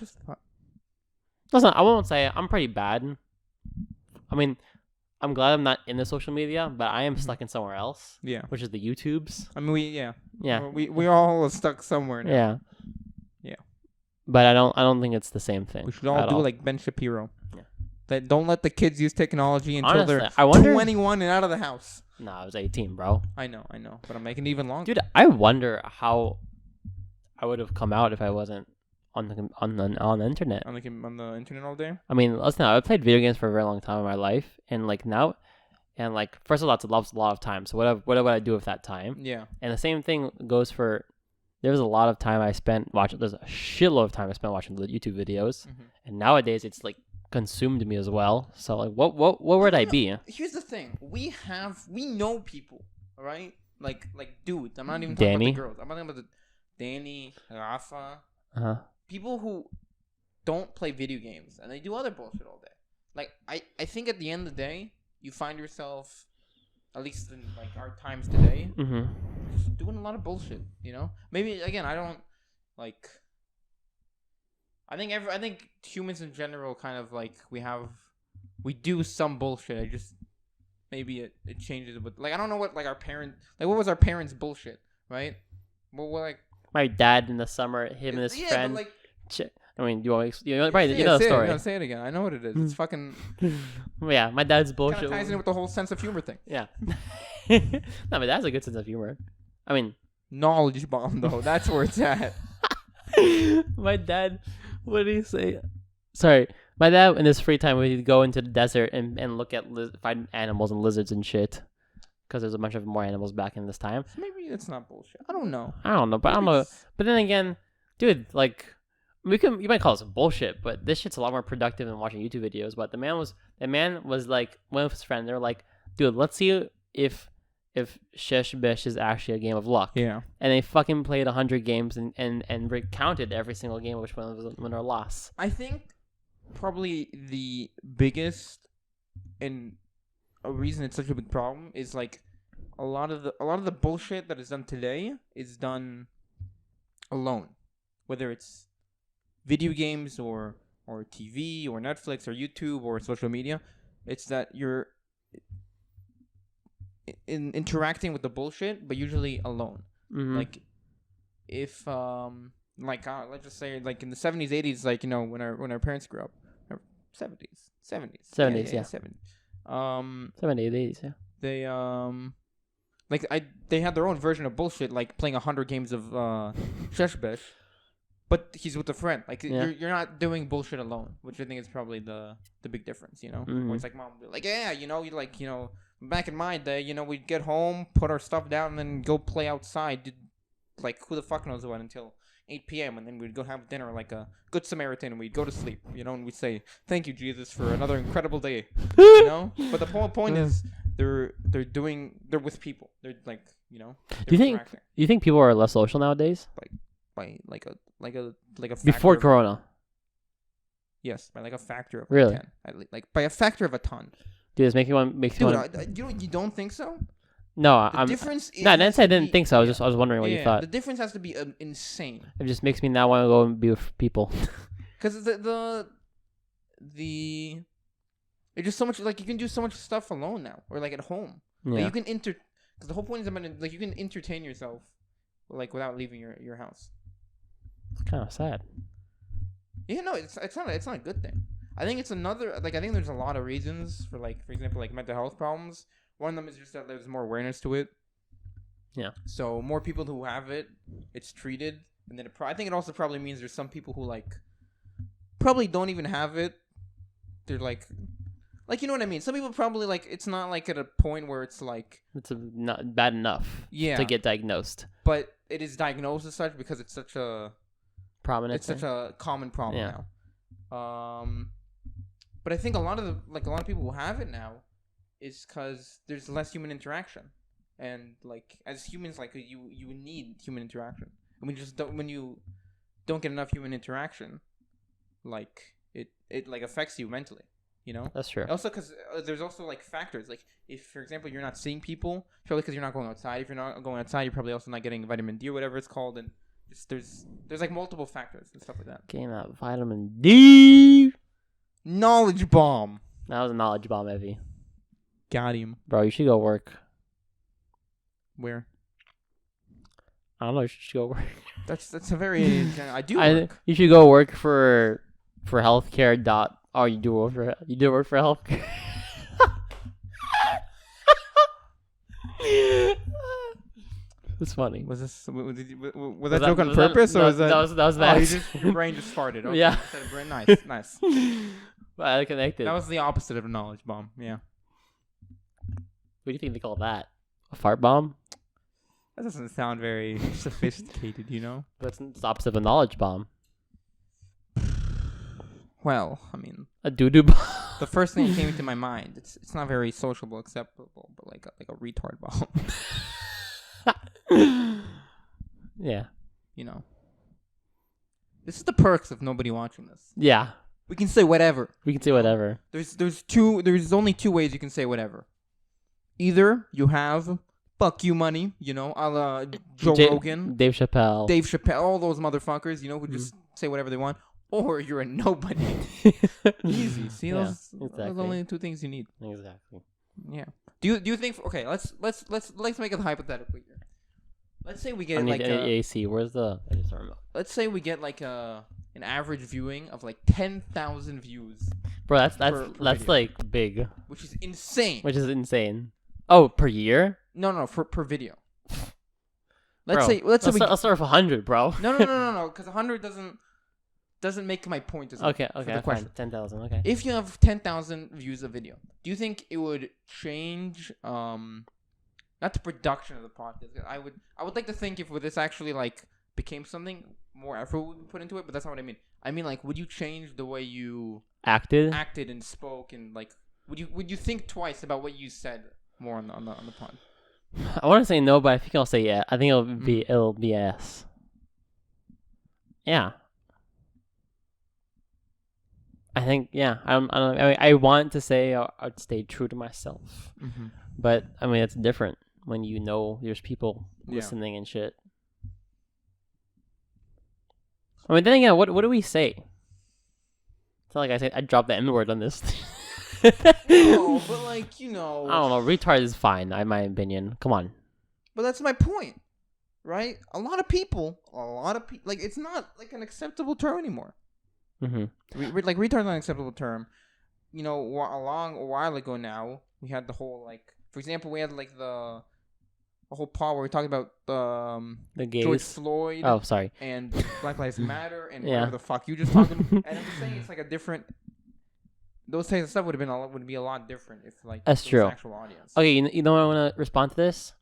Listen, I won't say I'm pretty bad. I mean, I'm glad I'm not in the social media, but I am stuck in somewhere else. Yeah. Which is the YouTubes. I mean, we all stuck somewhere now. Yeah. Yeah. But I don't think it's the same thing. We should all do like Ben Shapiro. Yeah. That don't let the kids use technology until Honestly, they're I wonder, 21 and out of the house. No, I was 18, bro. I know, but I'm making it even longer. Dude, I wonder how I would have come out if I wasn't on the internet. On the internet all day. I mean, listen, I played video games for a very long time in my life, and like now, and like first of all, it's a lot of time. So what would I do with that time? Yeah. And the same thing goes for. There was a lot of time I spent watching. There's a shitload of time I spent watching the YouTube videos, and nowadays it's like consumed me as well. So like, what would I be? Here's the thing: we know people, all right? Like dudes. I'm not even talking about the girls. I'm talking about the Danny, Rafa, people who don't play video games and they do other bullshit all day. Like I think at the end of the day, you find yourself, at least in like our times today, just doing a lot of bullshit. You know, maybe again, I don't like. I think humans in general kind of like we do some bullshit. I just maybe it changes, but like I don't know what like our parent like what was our parents' bullshit, right? What like my dad in the summer, him and his friend. But like, I mean, you know the story. No, say it again. I know what it is. It's fucking. Yeah, my dad's bullshit. Kind of ties in with the whole sense of humor thing. Yeah. No, my dad's a good sense of humor. I mean, knowledge bomb though. That's where it's at. My dad, what did he say? Sorry, my dad in his free time would go into the desert and look at find animals and lizards and shit. Because there's a bunch of more animals back in this time. Maybe it's not bullshit. I don't know. But I don't know. But then again, dude, like, you might call this bullshit, but this shit's a lot more productive than watching YouTube videos. But the man was like, one of his friends, they were like, dude, let's see if Shesh Bish is actually a game of luck. Yeah. And they fucking played 100 games and recounted every single game, which one was a win or loss. I think probably the biggest and a reason it's such a big problem is like a lot of the bullshit that is done today is done alone, whether it's video games or TV or Netflix or YouTube or social media. It's that you're interacting with the bullshit, but usually alone. Like if let's just say like in the 70s, 80s, like, you know, when our parents grew up, 70s, yeah. 70s. 70s, yeah. They they had their own version of bullshit, like playing 100 games of Sheshbesh, but he's with a friend. Like you're not doing bullshit alone, which I think is probably the big difference, you know. Where it's like mom would be like, yeah, you know, back in my day, you know, we'd get home, put our stuff down, and then go play outside. Like who the fuck knows what until 8 p.m. and then we'd go have dinner like a good Samaritan and we'd go to sleep, you know, and we'd say, thank you, Jesus, for another incredible day, you know? But the whole point is they're with people. They're like, you know. Do you think people are less social nowadays? By like a before Corona? Yes, by like a factor of really? 10. Like by a factor of a ton. Dude, it's making one. You don't think so? No, I didn't think so. I was wondering what you thought. The difference has to be insane. It just makes me now want to go and be with people. Because it's just so much, like, you can do so much stuff alone now, or like at home. Yeah. Like, you can because the whole point is like you can entertain yourself, like, without leaving your house. It's kind of sad. Yeah, no, it's not a good thing. I think it's another, like, I think there's a lot of reasons for, like, for example, like mental health problems. One of them is just that there's more awareness to it. Yeah. So more people who have it, it's treated, and then I think it also probably means there's some people who like probably don't even have it. They're like you know what I mean. Some people probably like it's not like at a point where it's like it's not bad enough. To get diagnosed. But it is diagnosed as such because it's such a prominent. It's such a common problem now. But I think a lot of people who have it now is because there's less human interaction, and like as humans, like you need human interaction, and when you don't get enough human interaction, like it like affects you mentally, you know. That's true. Also, because there's also like factors, like if for example you're not seeing people, probably because you're not going outside. If you're not going outside, you're probably also not getting vitamin D or whatever it's called, and there's like multiple factors and stuff like that. Getting that vitamin D. Knowledge bomb. That was a knowledge bomb, Evie. Got him. Bro, you should go work. Where? I don't know. You should go work. That's a very. I do work. You should go work for healthcare. Oh, you do work for healthcare. It's funny. Was that joke on purpose, or was that? That was that. Oh, your brain just farted. Okay. Yeah. Nice. Well, I connected. That was the opposite of a knowledge bomb. Yeah. What do you think they call that? A fart bomb? That doesn't sound very sophisticated, you know? But it's the opposite of a knowledge bomb. Well, I mean, a doo-doo bomb. The first thing that came into my mind, it's not very sociable, acceptable, but like a retard bomb. Yeah. You know. This is the perks of nobody watching this. Yeah. We can say whatever. There's only two ways you can say whatever. Either you have fuck you money, you know, a la Joe Rogan, Dave Chappelle, all those motherfuckers, you know, who just say whatever they want. Or you're a nobody. Easy. See, those are the only two things you need. Exactly. Yeah. Do you think? Okay, let's make it hypothetical here. Let's say we get AC. Where's the? Let's say we get like an average viewing of like 10,000 views. Bro, that's like big. Which is insane. Oh, per year? No, per video. Let's say let's start with 100, bro. No, because 100 doesn't make my point. Okay, fine. 10,000. Okay. If you have 10,000 views of video, do you think it would change? Not the production of the podcast. I would like to think if this actually like became something, more effort would be put into it. But that's not what I mean. I mean, like, would you change the way you acted and spoke, and like, would you think twice about what you said more on the pod? I want to say no, but I think I'll say yeah. I think it'll be yes. Yeah. I think yeah. I want to say I'd stay true to myself, but I mean it's different when you know there's people listening and shit. I mean, then again, what do we say? It's not like I said I dropped the N-word on this. No, but like, you know, I don't know. Retard is fine, in my opinion. Come on. But that's my point, right? A lot of people, like, it's not like an acceptable term anymore. Like, retard is not an acceptable term. You know, a while ago now, we had the whole, like, for example, we had like the whole part where we talking about the gays. George Floyd. Oh, sorry. And Black Lives Matter and whatever the fuck you just talking. And I'm just saying it's like a different. Those types of stuff would be a lot different if like that's true. Actual audience. Okay, you know what I want to respond to this.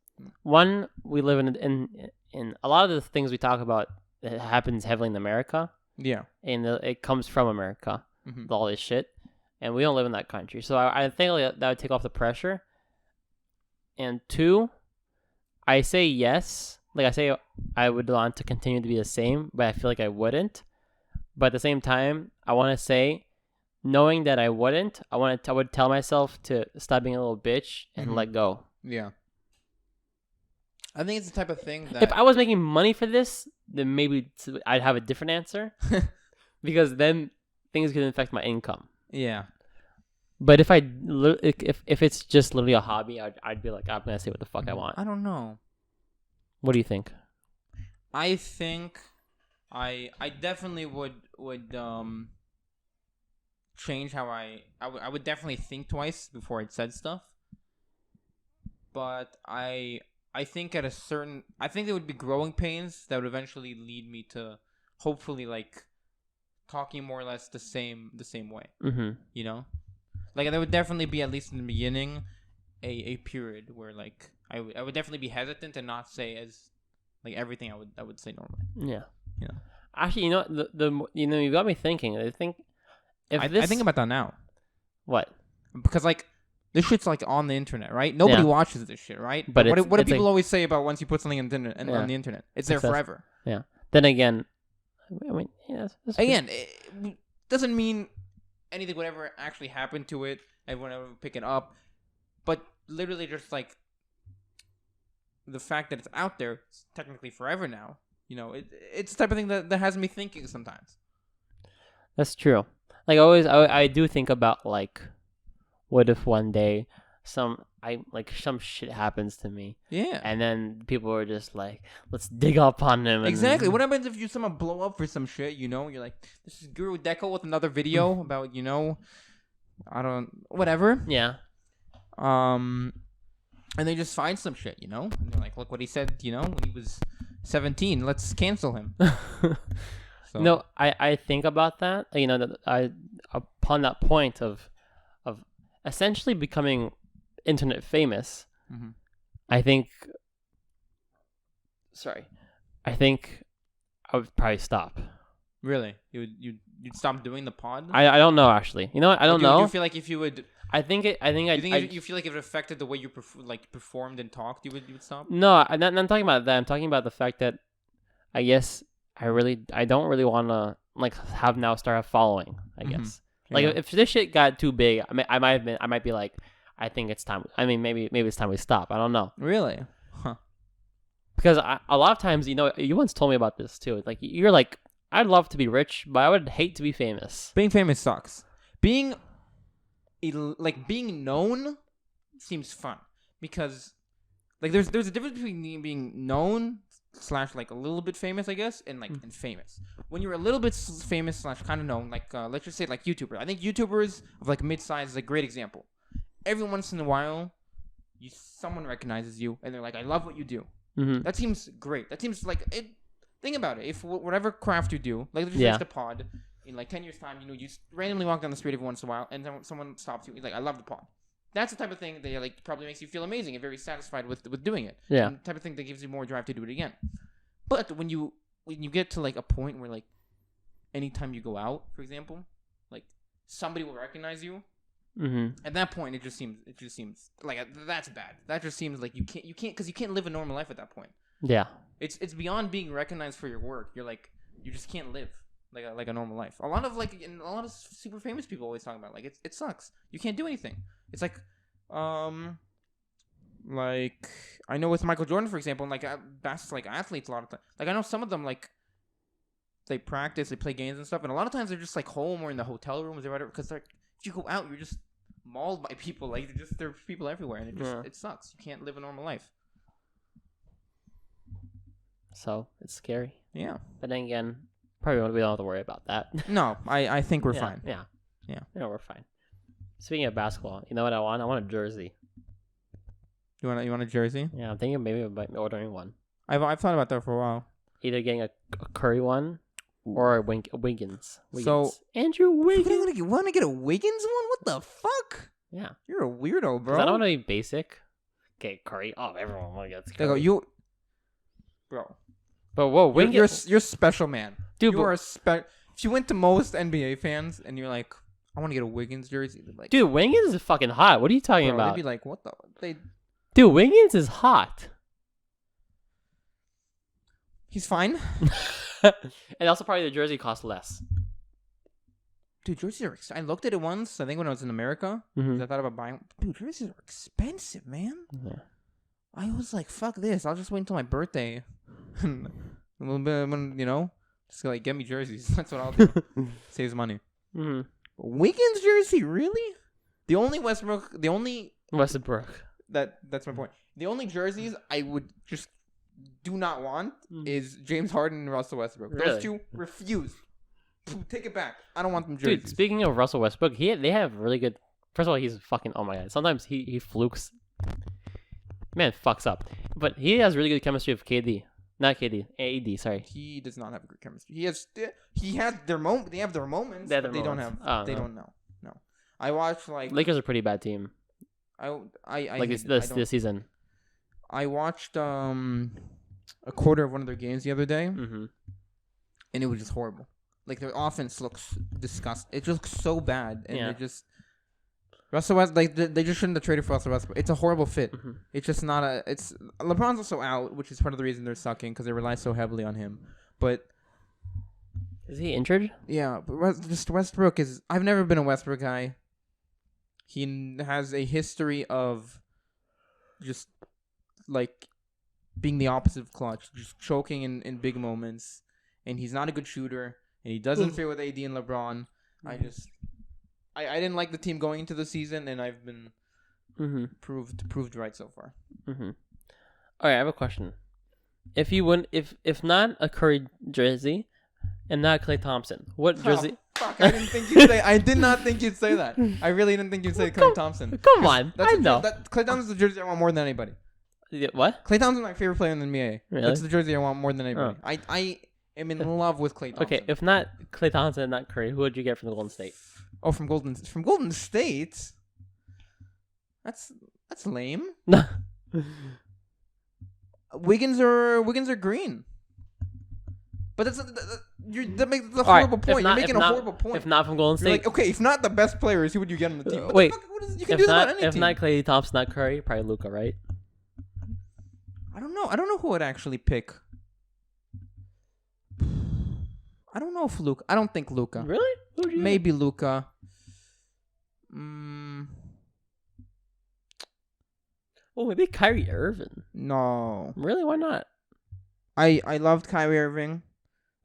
One, we live in a lot of the things we talk about. It happens heavily in America. Yeah, and it comes from America. All this shit, and we don't live in that country. So I think that would take off the pressure. And two, I say yes. Like I say, I would want to continue to be the same, but I feel like I wouldn't. But at the same time, I want to say, knowing that I wouldn't, I would tell myself to stop being a little bitch and let go. Yeah. I think it's the type of thing that if I was making money for this, then maybe I'd have a different answer, because then things could affect my income. Yeah. But if it's just literally a hobby, I'd be like, I'm gonna say what the fuck I want. I don't know. What do you think? I think I definitely would change how I would definitely think twice before I said stuff. But I think I think there would be growing pains that would eventually lead me to hopefully like talking more or less the same way. You know, like there would definitely be, at least in the beginning, a period where like I would definitely be hesitant and not say as like everything I would say normally. Yeah. Yeah. Actually, you know you got me thinking. I think I think about that now. What? Because like this shit's like on the internet, right? Nobody watches this shit, right? But what do people always say about once you put something on the internet? It's there forever. Yeah. Then again, I mean, again, it doesn't mean anything would ever actually happen to it. Everyone would pick it up, but literally just like the fact that it's out there, it's technically forever now. You know, it's the type of thing that has me thinking sometimes. That's true. Like I do think about like, what if one day some shit happens to me? Yeah. And then people are just like, let's dig up on him. Exactly. What happens if you someone blow up for some shit? You know, you're like, this is Guru Deco with another video about whatever. Yeah. And they just find some shit, and they're like, look what he said, when he was 17. Let's cancel him. So. No, I think about that. That upon that point of essentially becoming internet famous, I think I would probably stop. Really? You'd stop doing the pod? I don't know, actually. You know what? I don't know. Do you feel like if you would... you feel like if it affected the way you performed and talked, you would stop? No, I'm not talking about that. I'm talking about the fact that I guess I don't really want to have now start a following, I guess. If this shit got too big, I might be like, I think it's time. I mean, maybe it's time we stop. I don't know. Really? Huh. Because a lot of times, you once told me about this too. Like, you're like, I'd love to be rich, but I would hate to be famous. Being famous sucks. Being known seems fun because there's a difference between being known / a little bit famous, I guess, and and famous. When you're a little bit famous / kind of known, let's just say YouTubers. I think YouTubers of mid-size is a great example. Every once in a while, someone recognizes you and they're like, I love what you do. Mm-hmm. That seems great. That seems like it. Think about it. If whatever craft you do, let's just the pod. In 10 years' time, you randomly walk down the street every once in a while, and then someone stops you. You're like, I love the pod. That's the type of thing that probably makes you feel amazing and very satisfied with doing it. Yeah. And the type of thing that gives you more drive to do it again. But when you get to a point where anytime you go out, for example, somebody will recognize you. Mm-hmm. At that point, it just seems that's bad. That just seems like you can't because you can't live a normal life at that point. Yeah. It's beyond being recognized for your work. You're you just can't live like a normal life. A lot of super famous people always talk about it sucks. You can't do anything. It's I know with Michael Jordan, for example, that's athletes a lot of times. I know some of them they practice, they play games and stuff, and a lot of times they're just home or in the hotel rooms or whatever. Because if you go out, you're just mauled by people. There's people everywhere, and it sucks. You can't live a normal life. So it's scary. Yeah. But then again, probably we don't have to worry about that. No, I think we're fine. Yeah. We're fine. Speaking of basketball, you know what I want? I want a jersey. You want a jersey? Yeah, I'm thinking maybe about ordering one. I've thought about that for a while. Either getting a Curry one or a Wiggins. So Andrew Wiggins. You want to get a Wiggins one? What the fuck? Yeah. You're a weirdo, bro. I don't want to be basic. Okay, Curry. Oh, everyone wants to get Curry. Bro. But whoa, Wiggins. You're a special man. Dude, you are if you went to most NBA fans and you're like, I want to get a Wiggins jersey. Dude, Wiggins is fucking hot. What are you talking about? They'd be like, what the? Dude, Wiggins is hot. He's fine. And also probably the jersey costs less. Dude, jerseys are I looked at it once, I think when I was in America. Mm-hmm. I thought about buying. Dude, jerseys are expensive, man. Yeah. I was like, fuck this. I'll just wait until my birthday. A little bit, just get me jerseys. That's what I'll do. Saves money. Mm-hmm. Wiggins jersey, really? The only Westbrook. That's my point. The only jerseys I would just do not want is James Harden and Russell Westbrook. Really? Those two refuse. Take it back. I don't want them jerseys. Dude, speaking of Russell Westbrook, they have really good. First of all, he's fucking. Oh my god. Sometimes he flukes. Man, fucks up. But he has really good chemistry with KD. Not KD. AD, sorry. He does not have good chemistry. He has their moment. They have their moments. They don't have. They don't know. No. I watched Lakers are a pretty bad team. This season. I watched a quarter of one of their games the other day, and it was just horrible. Their offense looks disgusting. It looks so bad, and it just Russell West. They just shouldn't have traded for Russell Westbrook. It's a horrible fit. Mm-hmm. It's just not a. It's LeBron's also out, which is part of the reason they're sucking because they rely so heavily on him. But is he injured? Yeah, but just Westbrook is. I've never been a Westbrook guy. He has a history of just being the opposite of clutch, just choking in big moments, and he's not a good shooter, and he doesn't fit with AD and LeBron. I didn't like the team going into the season, and I've been proved right so far. Mm-hmm. All right, I have a question. If you wouldn't, if not a Curry jersey, and not Klay Thompson, what jersey? Fuck! I didn't think you'd say. I did not think you'd say that. I really didn't think you'd say Klay Thompson. Come on, I know. Klay Thompson's the jersey I want more than anybody. What? Klay Thompson's my favorite player in the NBA. Really? That's the jersey I want more than anybody. Oh. I am in love with Klay Thompson. Okay, if not Klay Thompson and not Curry, who would you get from the Golden State? Oh, from Golden State? That's lame. Wiggins are green. But that makes a horrible point. You're making a horrible point. If not from Golden State, like, okay, if not the best players, who would you get on the team? Wait, you can do that on any team. If not Klay Thompson, not Curry, probably Luka, right? I don't know. I don't know who I'd actually pick. I don't know if Luka. I don't think Luka. Really? Who would you Maybe Luka. Oh, maybe Kyrie Irving. No. Really? Why not? I loved Kyrie Irving.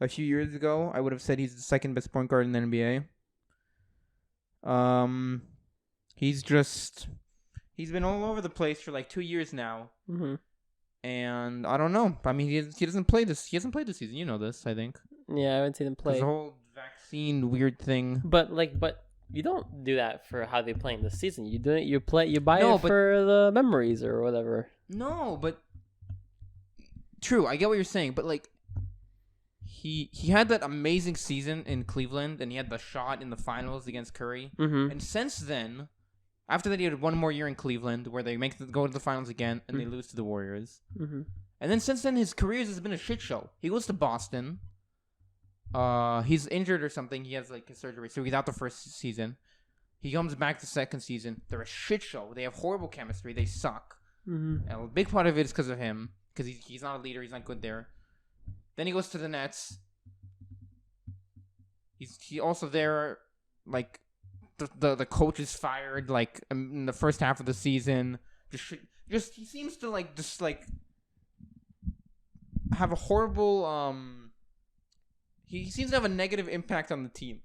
A few years ago, I would have said he's the second best point guard in the NBA. He's been all over the place for like 2 years now. Mm-hmm. And I don't know. I mean, he doesn't play this. He hasn't played this season. You know this, I think. Yeah, I haven't seen him play. The whole vaccine weird thing. But you don't do that for how they play in the season. You do it. You buy it for the memories or whatever. No, but true. I get what you're saying, but like, he had that amazing season in Cleveland, and he had the shot in the finals against Curry. Mm-hmm. And since then, after that, he had one more year in Cleveland where they go to the finals again, and they lose to the Warriors. Mm-hmm. And then since then, his career has been a shit show. He goes to Boston. He's injured or something. He has like a surgery, so he's out the first season. He comes back the second season. They're a shit show. They have horrible chemistry. They suck. Mm-hmm. And a big part of it is because of him, because he's not a leader. He's not good there. Then he goes to the Nets. He also there, like the coach is fired like in the first half of the season. Just he seems to have a horrible He seems to have a negative impact on the team.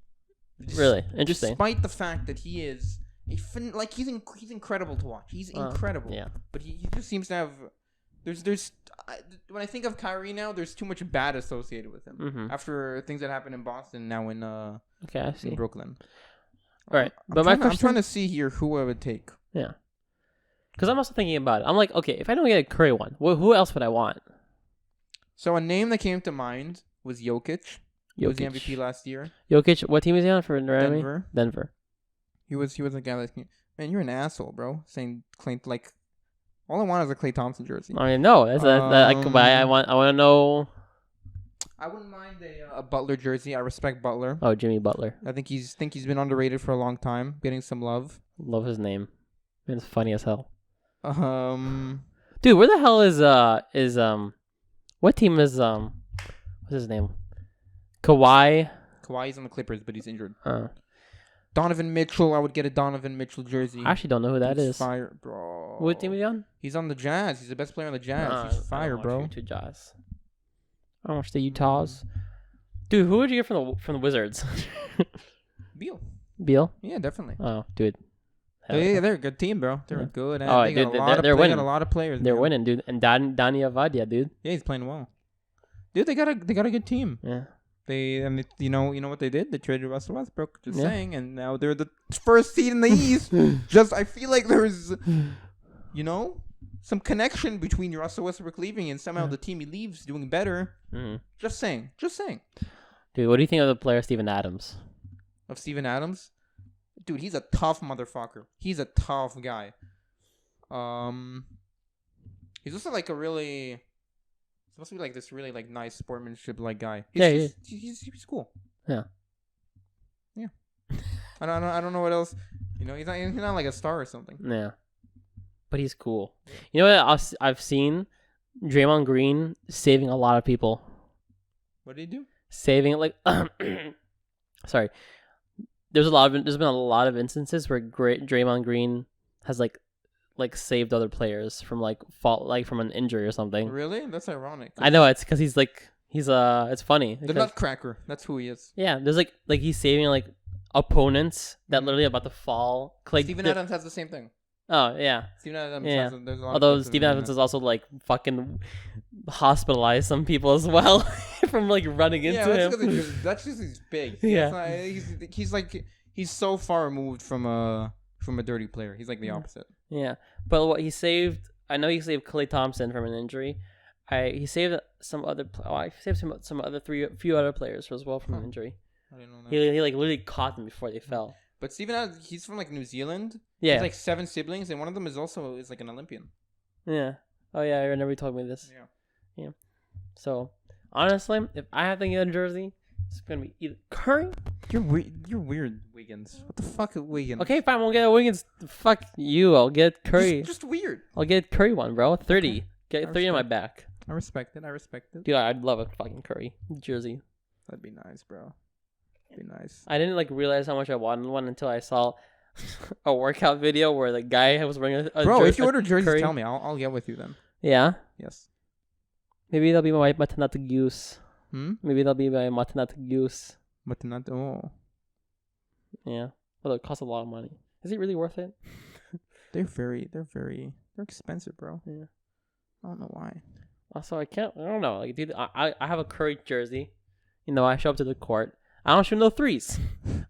Really interesting. Despite the fact that he is he's incredible to watch. He's incredible. Yeah. But he just seems to have. There's when I think of Kyrie now, there's too much bad associated with him after things that happened in Boston. Now in I see. In Brooklyn. All right, I'm trying to see here who I would take. Yeah. Because I'm also thinking about it. I'm like, okay, if I don't get a Curry one, who else would I want? So a name that came to mind was Jokic. He was the MVP last year. Jokic, what team is he on for Miami? Denver. He was a guy like, man, you're an asshole, bro. Saying like, all I want is a Klay Thompson jersey. I know. I want to know. I wouldn't mind a Butler jersey. I respect Butler. Oh, Jimmy Butler. I think he's been underrated for a long time, getting some love. Love his name. It's funny as hell. Dude, where the hell is what team is what's his name? Kawhi. Kawhi's on the Clippers, but he's injured. Donovan Mitchell. I would get a Donovan Mitchell jersey. I actually don't know who that is. Fire, bro. What team is he on? He's on the Jazz. He's the best player on the Jazz. He's fire, bro. Jazz. I don't watch the Utahs. Dude, who would you get from the Wizards? Beal? Yeah, definitely. Oh, dude. Yeah, they're a good team, bro. They're good. Oh, dude, they're winning. Got a lot of players. They're winning, dude. And Dani Avadia, dude. Yeah, he's playing well. Dude, they got a good team. Yeah. You know what they did? They traded Russell Westbrook. Just saying, and now they're the first seed in the East. I feel like there's, some connection between Russell Westbrook leaving and somehow the team he leaves doing better. Mm-hmm. Just saying. Dude, what do you think of the player Steven Adams? Of Steven Adams? Dude, he's a tough motherfucker. He's a tough guy. He's also like a really. Supposed to be like this really like nice sportsmanship like guy. He's cool. Yeah. I don't know what else. He's not like a star or something. Yeah. But he's cool. You know what I've seen? Draymond Green saving a lot of people. What did he do? Saving like sorry. There's been a lot of instances where Draymond Green has like saved other players from from an injury or something. Really? That's ironic. I know, it's because he's it's funny. The Nutcracker. That's who he is. Yeah, there's like he's saving like opponents that literally about to fall. Like, Steven Adams has the same thing. Oh yeah. Steven Adams Yeah. has there's a lot Although of Steven Adams is also like fucking hospitalized some people as well from like running into him. That's just he's big. Yeah. He's so far removed from a dirty player. He's like the opposite. Yeah, but what he saved, I know he saved Klay Thompson from an injury. He saved some other. He saved some other few other players as well from an injury. I didn't know that. He like literally caught them before they fell. But Steven Adams, he's from like New Zealand. Yeah. He's like 7 siblings, and one of them is like an Olympian. Yeah. Oh yeah, I remember you told me this. Yeah. Yeah. So honestly, if I have to get a jersey, it's gonna be either Curry. You're weird, Wiggins. What the fuck, Wiggins? Okay, fine. We'll get a Wiggins. Fuck you. I'll get Curry. Just weird. I'll get Curry one, bro. 30. Okay. Get 30 on my back. I respect it. Dude, I'd love a fucking Curry jersey. That'd be nice, bro. That'd be nice. I didn't like realize how much I wanted one until I saw a workout video where the guy was wearing a bro, jersey. If you order jerseys, tell me. I'll get with you then. Yeah? Yes. Maybe that'll be my Matanata Goose. Maybe that'll be my Matanata Goose. Oh. Yeah. Although it costs a lot of money. Is it really worth it? They're expensive, bro. Yeah. I don't know why. Also, I don't know. Like, dude, I have a Curry jersey. You know, I show up to the court. I don't shoot no threes.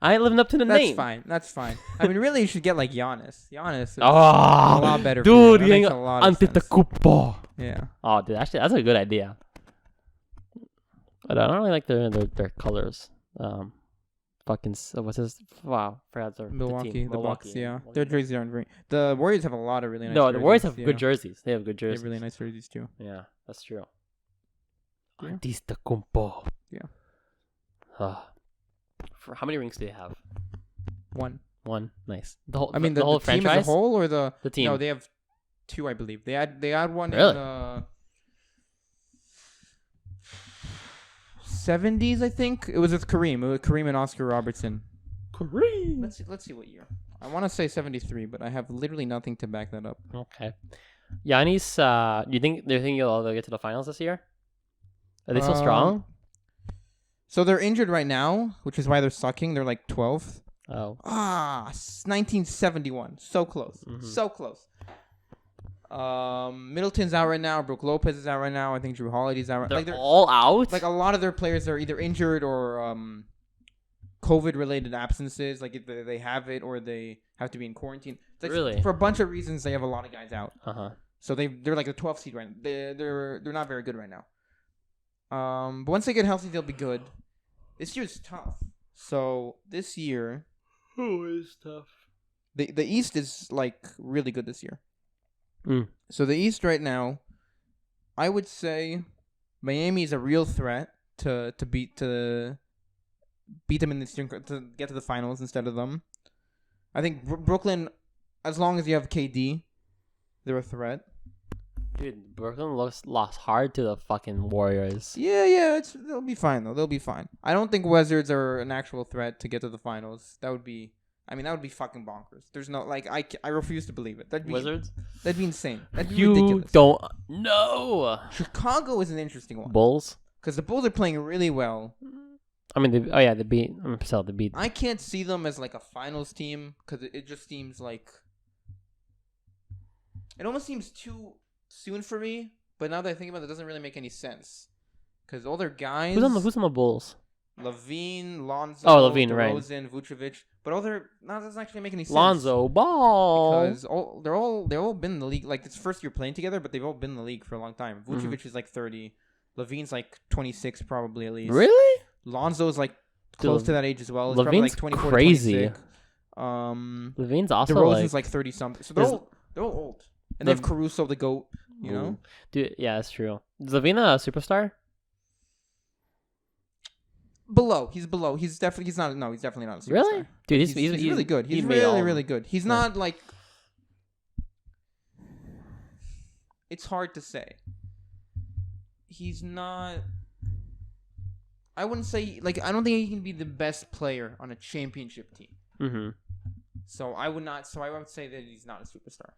I ain't living up to the name. That's fine. I mean, really, you should get like Giannis. Giannis is a Oh, lot better. dude, for you. That makes a lot of sense. Yeah. Oh, dude, actually, that's a good idea. But I don't really like their colors. Fucking what's this? Wow, forgot their Milwaukee, the Bucks. Yeah, their jerseys aren't very. The Warriors have a lot of really nice. No, the Warriors have good jerseys. They have good jerseys. They have really nice jerseys too. Yeah, that's true. Yeah. Antetokounmpo. Yeah. For how many rings do they have? One. Nice. The whole. I mean, the whole team franchise as a whole, or the team. No, they have 2, I believe. They had one really? in the 70s, I think. It was with Kareem. It was Kareem and Oscar Robertson. Kareem. Let's see what year. I want to say 73, but I have literally nothing to back that up. Okay. Giannis, do you think they'll get to the finals this year? Are they still strong? So they're injured right now, which is why they're sucking. They're like 12th. Oh. 1971. So close. Mm-hmm. So close. Middleton's out right now. Brooke Lopez is out right now. I think Drew Holiday's out. They're all out? Like a lot of their players are either injured or COVID-related absences. Like either they have it or they have to be in quarantine. Like really? For a bunch of reasons, they have a lot of guys out. Uh-huh. So they're like the 12th seed right now. They're not very good right now. But once they get healthy, they'll be good. This year's tough. So this year, it's tough. The East is like really good this year. Mm. So the East right now, I would say Miami is a real threat to beat them in the to get to the finals instead of them. I think Brooklyn, as long as you have KD, they're a threat. Dude, Brooklyn lost hard to the fucking Warriors. Yeah, they'll be fine though. They'll be fine. I don't think Wizards are an actual threat to get to the finals. That would be fucking bonkers. There's no I refuse to believe it. Wizards? That'd be insane. That'd be you ridiculous. Don't know. Chicago is an interesting one. Bulls? Because the Bulls are playing really well. I mean, they beat. They beat. I can't see them as like a finals team because it just seems like it almost seems too soon for me. But now that I think about it, it doesn't really make any sense because all their guys. Who's on the Bulls? Levine, Lonzo, DeRozan, right? Vucevic, but all their doesn't actually make any sense. Lonzo Ball, because they're all been in the league. Like it's first year playing together, but they've all been in the league for a long time. Vucevic is like 30, Levine's like 26 probably at least. Really? Lonzo's like close to that age as well. It's Levine's probably like 24 crazy. 26. Levine's also DeRozan's like 30 something. So they're all old, and they have Caruso the GOAT. You know, dude. Yeah, that's true. Is Levine a superstar? He's below. He's definitely not a superstar. Really? Dude, he's really good. He's really good. He's not like. It's hard to say. He's not. I wouldn't say I don't think he can be the best player on a championship team. Mm-hmm. So I would not. So I would say that he's not a superstar.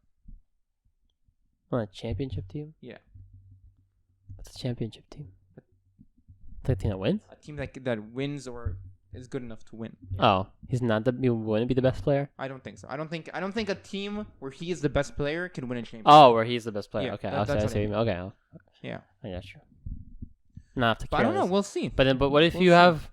On a championship team? Yeah. What's a championship team? It's a team that wins? A team that wins or is good enough to win. Yeah. Oh, he wouldn't be the best player? I don't think so. I don't think a team where he is the best player can win a championship. Oh, where he's the best player. Yeah, okay, that's what I mean. Okay. Yeah. I got you. Not to. But I don't know. We'll see. But what if you have?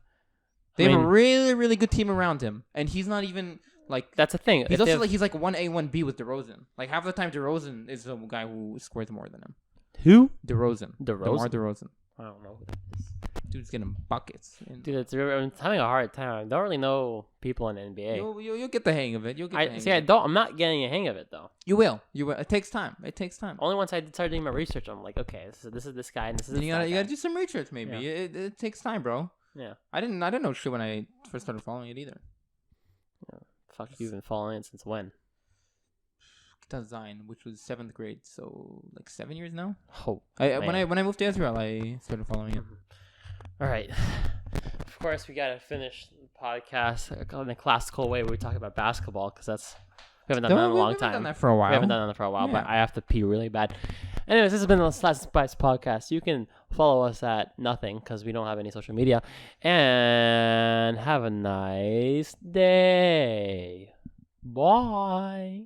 They have a really, really good team around him, and he's not even like. That's the thing. He's also like 1A, 1B with DeRozan. Like half the time, DeRozan is the guy who scores more than him. Who? DeRozan. DeRozan. DeRozan. I don't know who that is. Dude's getting buckets. Dude, I'm having a hard time. I don't really know people in the NBA. You'll get the hang of it. I'm not getting a hang of it though. You will. It takes time. Only once I started doing my research, I'm like, okay, this is this guy, and this is. You gotta do some research, maybe. Yeah. It takes time, bro. Yeah. I didn't know shit when I first started following it either. Yeah. Fuck, you've been following it since when? Zion, which was 7th grade, so like 7 years now. Oh, when I moved to Israel, I started following it. All right. Of course, we gotta finish the podcast in a classical way where we talk about basketball because we haven't done that in a long time. We haven't done that for a while. Yeah. But I have to pee really bad. Anyways, this has been the Slice Spice podcast. You can follow us at nothing because we don't have any social media. And have a nice day. Bye.